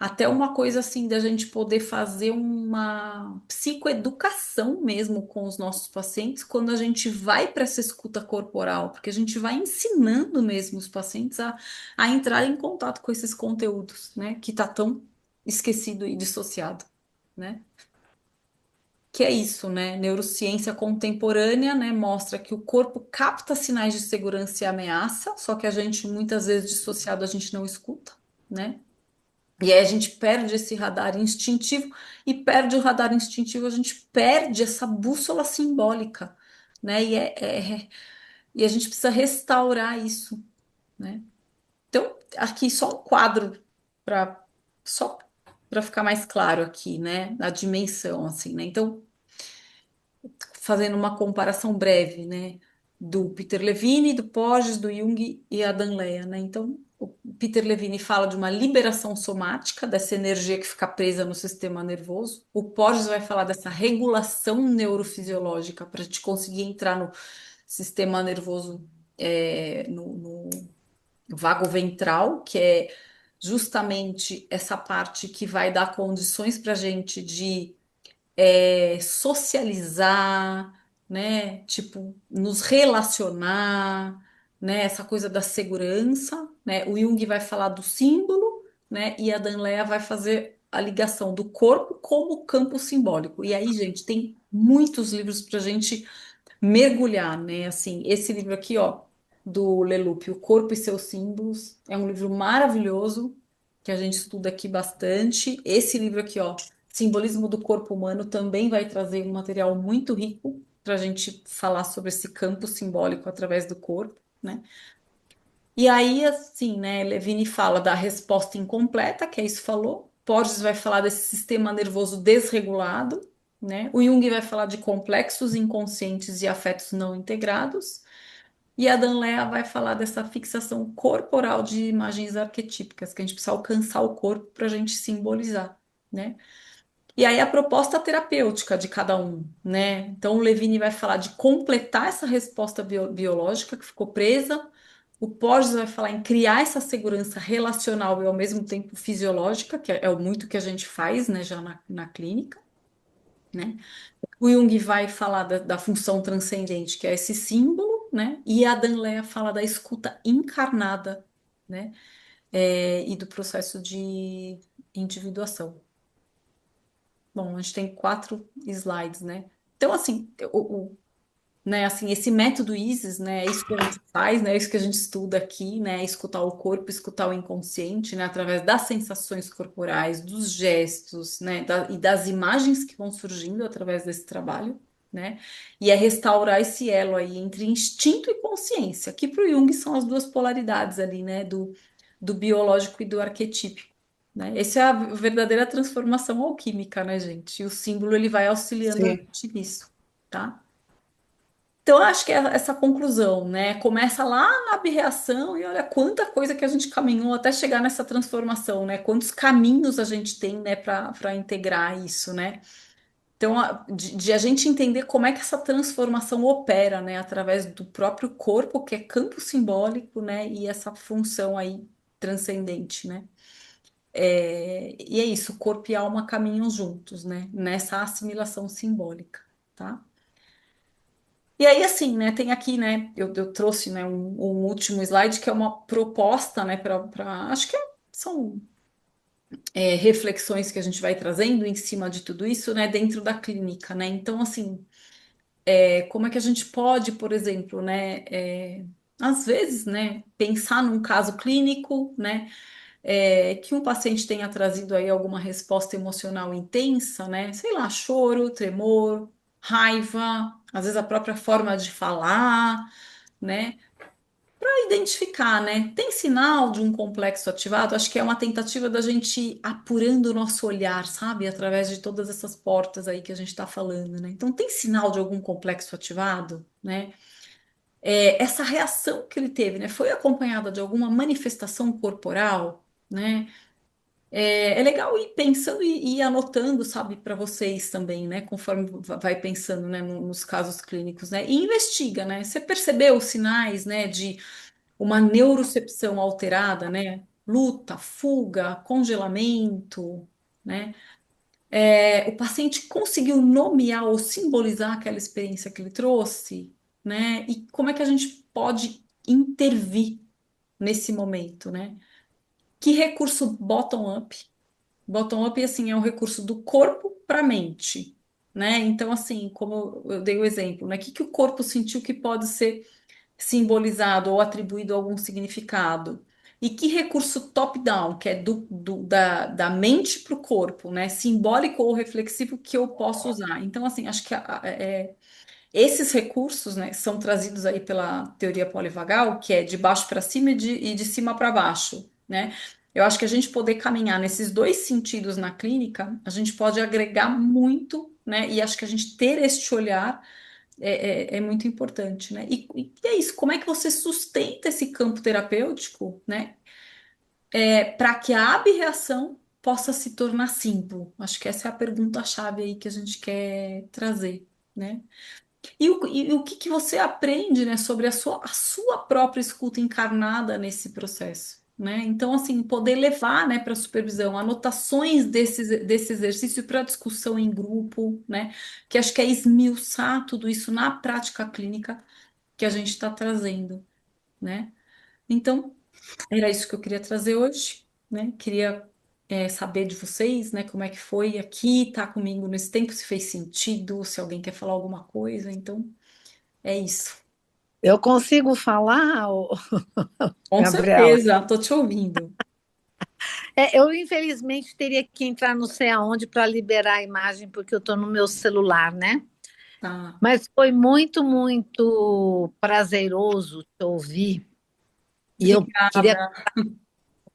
até uma coisa assim da gente poder fazer uma psicoeducação mesmo com os nossos pacientes quando a gente vai para essa escuta corporal, porque a gente vai ensinando mesmo os pacientes a entrar em contato com esses conteúdos, né, que tá tão esquecido e dissociado, né? Que é isso, né? Neurociência contemporânea, né, mostra que o corpo capta sinais de segurança e ameaça, só que a gente muitas vezes dissociado a gente não escuta, né? E aí a gente perde esse radar instintivo e perde o radar instintivo, a gente perde essa bússola simbólica, né? E a gente precisa restaurar isso, né? Então, aqui só um quadro para só para ficar mais claro aqui, né? A dimensão, assim, né? Então, fazendo uma comparação breve, né, do Peter Levine, do Porges, do Jung e a Danleia, né? Então, o Peter Levine fala de uma liberação somática dessa energia que fica presa no sistema nervoso. O Porges vai falar dessa regulação neurofisiológica para a gente conseguir entrar no sistema nervoso, no vago ventral, que é justamente essa parte que vai dar condições para a gente de socializar, né? Tipo, nos relacionar, né? Essa coisa da segurança, né? O Jung vai falar do símbolo, né? E a Danlea vai fazer a ligação do corpo como campo simbólico. E aí, gente, tem muitos livros para a gente mergulhar, né? Assim, esse livro aqui, ó, do Leloup, O Corpo e Seus Símbolos, é um livro maravilhoso que a gente estuda aqui bastante. Esse livro aqui, ó, Simbolismo do Corpo Humano, também vai trazer um material muito rico para a gente falar sobre esse campo simbólico através do corpo, né? E aí, assim, né, Levine fala da resposta incompleta, que é isso que falou. Porges vai falar desse sistema nervoso desregulado, né? O Jung vai falar de complexos inconscientes e afetos não integrados. E a Danlea vai falar dessa fixação corporal de imagens arquetípicas, que a gente precisa alcançar o corpo para a gente simbolizar, né? E aí a proposta terapêutica de cada um, né? Então o Levine vai falar de completar essa resposta biológica que ficou presa. O Porges vai falar em criar essa segurança relacional e ao mesmo tempo fisiológica, que é o muito que a gente faz, né, já na clínica, né? O Jung vai falar da função transcendente, que é esse símbolo, né? E a Danlea fala da escuta encarnada, né? E do processo de individuação. Bom, a gente tem 4 slides, né? Então, assim, né, assim, esse método ISIS, né, é isso que a gente faz, né, é isso que a gente estuda aqui, né, é escutar o corpo, escutar o inconsciente, né, através das sensações corporais, dos gestos, né, e das imagens que vão surgindo através desse trabalho, né, e é restaurar esse elo aí entre instinto e consciência, que para o Jung são as duas polaridades ali, né, do biológico e do arquetípico. Né? Essa é a verdadeira transformação alquímica, né, gente? E o símbolo ele vai auxiliando a Sim, gente nisso, tá? Então, eu acho que é essa conclusão, né? Começa lá na abreação e olha quanta coisa que a gente caminhou até chegar nessa transformação, né? Quantos caminhos a gente tem, né, para integrar isso, né? Então, de a gente entender como é que essa transformação opera, né, através do próprio corpo, que é campo simbólico, né, e essa função aí transcendente, né? E é isso, corpo e alma caminham juntos, né? Nessa assimilação simbólica, tá? E aí, assim, né, tem aqui, né, eu trouxe, né, um último slide que é uma proposta, né, acho que são reflexões que a gente vai trazendo em cima de tudo isso, né, dentro da clínica, né, então, assim, como é que a gente pode, por exemplo, né, às vezes, né, pensar num caso clínico, né, que um paciente tenha trazido aí alguma resposta emocional intensa, né, sei lá, choro, tremor, raiva, às vezes a própria forma de falar, né? Para identificar, né? Tem sinal de um complexo ativado? Acho que é uma tentativa da gente ir apurando o nosso olhar, sabe? Através de todas essas portas aí que a gente está falando, né? Então, tem sinal de algum complexo ativado, né? Essa reação que ele teve, né? Foi acompanhada de alguma manifestação corporal, né? É legal ir pensando e ir anotando, sabe, para vocês também, né? Conforme vai pensando, né, nos casos clínicos, né? E investiga, né? Você percebeu os sinais, né, de uma neurocepção alterada, né? Luta, fuga, congelamento, né? O paciente conseguiu nomear ou simbolizar aquela experiência que ele trouxe, né? E como é que a gente pode intervir nesse momento, né? Que recurso bottom-up? Bottom-up, assim, é um recurso do corpo para a mente, né? Então, assim, como eu dei o exemplo, né? O que que o corpo sentiu que pode ser simbolizado ou atribuído algum significado. E que recurso top-down, que é da mente para o corpo, né? Simbólico ou reflexivo que eu posso usar. Então, assim, acho que esses recursos, né, são trazidos aí pela teoria polivagal, que é de baixo para cima e de cima para baixo, né? Eu acho que a gente poder caminhar nesses dois sentidos na clínica, a gente pode agregar muito, né? E acho que a gente ter este olhar é muito importante, né? E é isso, como é que você sustenta esse campo terapêutico, né? Para que a abreação possa se tornar símbolo? Acho que essa é a pergunta-chave aí que a gente quer trazer, né? E o que que você aprende, né, sobre a sua própria escuta encarnada nesse processo? né? Então, assim, poder levar, né, para supervisão anotações desse exercício para discussão em grupo, né? Que acho que é esmiuçar tudo isso na prática clínica que a gente está trazendo, né? Então, era isso que eu queria trazer hoje, né? Queria saber de vocês, né? Como é que foi aqui, tá comigo nesse tempo, se fez sentido, se alguém quer falar alguma coisa. Então, é isso. Eu consigo falar, Com Gabriela? certeza, tô te ouvindo. Eu, infelizmente, teria que entrar não sei aonde para liberar a imagem, porque eu estou no meu celular, né? Tá. Mas foi muito, muito prazeroso te ouvir. E eu queria, Obrigada. não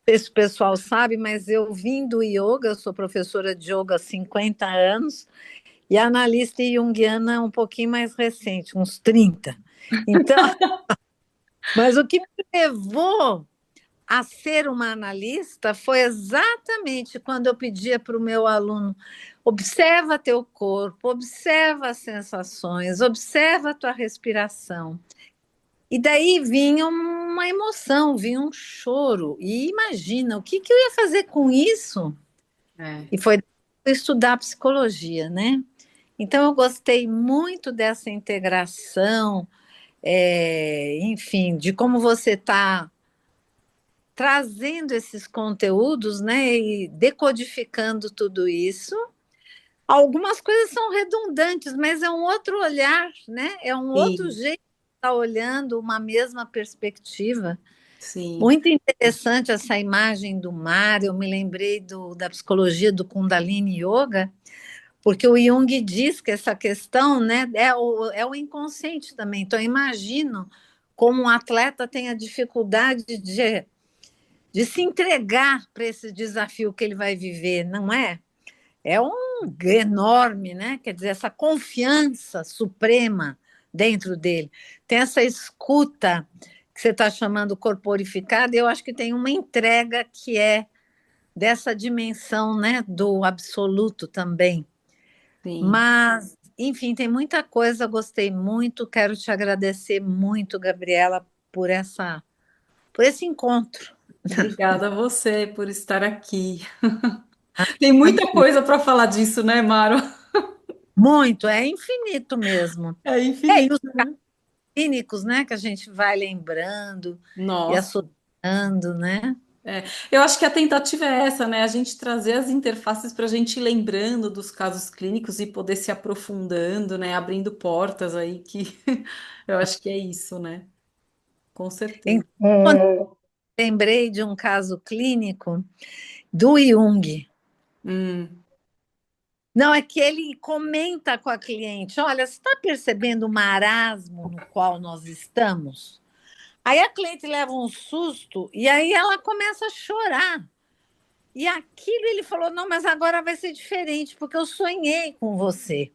sei se o pessoal sabe, mas eu vim do yoga, eu sou professora de yoga há 50 anos, e analista junguiana um pouquinho mais recente, uns 30. Então, mas o que me levou a ser uma analista foi exatamente quando eu pedia para o meu aluno: observa teu corpo, observa as sensações, observa a tua respiração. E daí vinha uma emoção, vinha um choro. E imagina, o que que eu ia fazer com isso? É, E foi estudar psicologia, né? Então eu gostei muito dessa integração, enfim, de como você está trazendo esses conteúdos, né, e decodificando tudo isso. Algumas coisas são redundantes, mas é um outro olhar, né? É um outro sim, jeito de estar olhando uma mesma perspectiva. sim, Muito interessante essa imagem do mar. Eu me lembrei da psicologia do Kundalini Yoga, porque o Jung diz que essa questão, né, é o inconsciente também. Então, eu imagino como um atleta tem a dificuldade de se entregar para esse desafio que ele vai viver, não é? É um enorme, né? Quer dizer, essa confiança suprema dentro dele. Tem essa escuta que você está chamando corporificada, e eu acho que tem uma entrega que é dessa dimensão, né, do absoluto também. sim. Mas, enfim, tem muita coisa, gostei muito, quero te agradecer muito, Gabriela, por esse encontro. Obrigada a você por estar aqui. Tem muita coisa para falar disso, né, Maro? Muito, é infinito mesmo. É E infinito, os né? clínicos, né, que a gente vai lembrando e Nossa. associando, né? É, eu acho que a tentativa é essa, né? A gente trazer as interfaces para a gente ir lembrando dos casos clínicos e poder se aprofundando, né? Abrindo portas aí que eu acho que é isso, né? Com certeza. Quando eu lembrei de um caso clínico do Jung. Hum, Não, é que ele comenta com a cliente: olha, você está percebendo o marasmo no qual nós estamos? Aí a cliente leva um susto e aí ela começa a chorar. E aquilo ele falou: não, mas agora vai ser diferente, porque eu sonhei com você.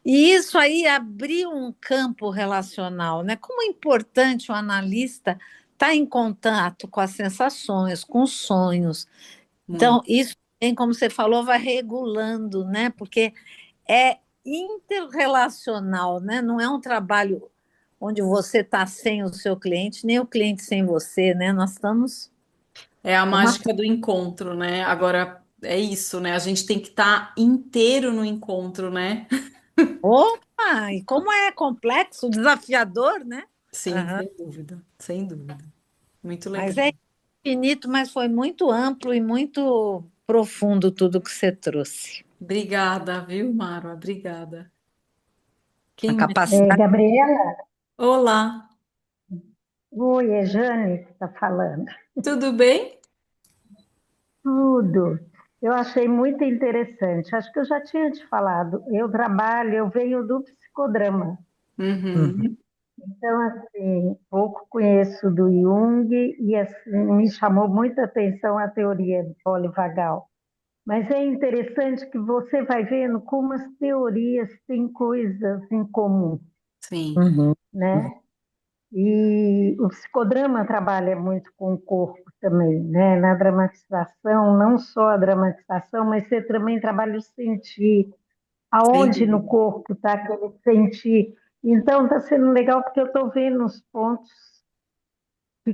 E isso aí abriu um campo relacional, né? Como é importante o analista estar em contato com as sensações, com os sonhos. muito. Então, isso, como você falou, vai regulando, né? Porque é interrelacional, né? Não é um trabalho onde você está sem o seu cliente, nem o cliente sem você, né? Nós estamos É a uma. mágica do encontro, né? Agora é isso, né? A gente tem que estar inteiro no encontro, né? Opa! E como é complexo, desafiador, né? Sim, Aham. sem dúvida, sem dúvida. Muito legal. Mas é infinito, mas foi muito amplo e muito profundo tudo que você trouxe. Obrigada, viu, Mara? Obrigada. A Quem mais? capacidade. Gabriela, Olá, oi, é Jane que está falando. tudo bem? Tudo. Eu achei muito interessante. Acho que eu já tinha te falado. Eu venho do psicodrama. Uhum, Uhum. Então, assim, pouco conheço do Jung e assim, me chamou muita atenção a teoria do polivagal. Mas é interessante que você vai vendo como as teorias têm coisas em comum, sim, Uhum. né? E o psicodrama trabalha muito com o corpo também, né? Na dramatização, não só a dramatização, mas você também trabalha o sentir, sem aonde no dúvida. corpo está aquele sentir. Então está sendo legal porque eu estou vendo os pontos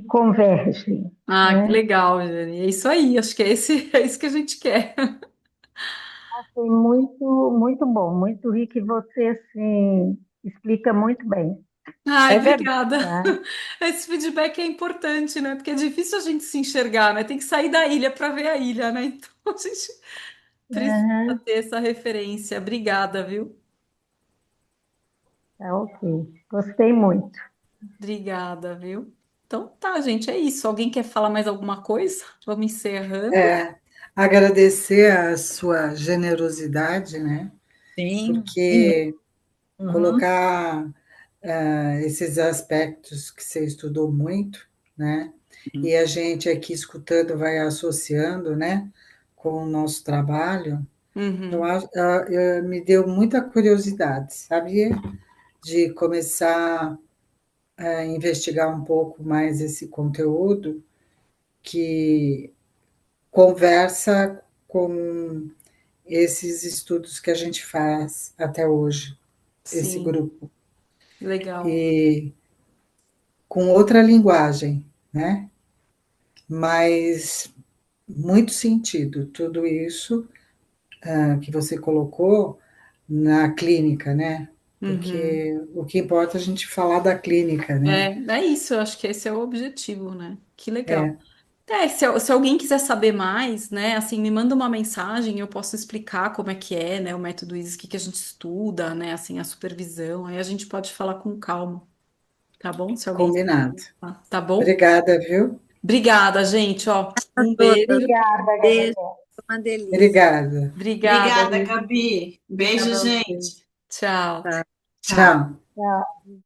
que convergem, Ah, que né? legal, Jane. É isso aí, acho que é é isso que a gente quer. Foi muito, muito bom, muito rico e você, assim, explica muito bem, Ai, É verdade. obrigada. tá? Esse feedback é importante, né? Porque é difícil a gente se enxergar, né? Tem que sair da ilha para ver a ilha, né? Então a gente precisa Aham, ter essa referência. Obrigada, viu? tá ok. Gostei muito. Obrigada, viu? Então tá, gente, é isso. Alguém quer falar mais alguma coisa? Vamos encerrando. É, agradecer a sua generosidade, né? Sim, imenso. Porque Uhum. colocar esses aspectos que você estudou muito, né? E a gente aqui escutando vai associando, né, com o nosso trabalho, Uhum, me deu muita curiosidade, sabia? De começar a investigar um pouco mais esse conteúdo que conversa com esses estudos que a gente faz até hoje, esse sim, grupo, legal. e com outra linguagem, né? Mas muito sentido, tudo isso que você colocou na clínica, né? Uhum. Porque o que importa é a gente falar da clínica, né? É isso, eu acho que esse é o objetivo, né? Que legal. É, Se alguém quiser saber mais, né, assim, me manda uma mensagem, eu posso explicar como é que é, né, o método ISO, o que que a gente estuda, né, assim, a supervisão, aí a gente pode falar com calma, tá bom? Se alguém se combinado. interessar, tá bom? Obrigada, viu? Obrigada, gente, ó, um Todas. beijo, Obrigada, Beijo, Gabriela. foi uma delícia. Obrigada. obrigada, Obrigada, viu? Gabi. Beijo, Obrigada a você. gente. Tchau. Tá. Tchau. Tchau. Tchau.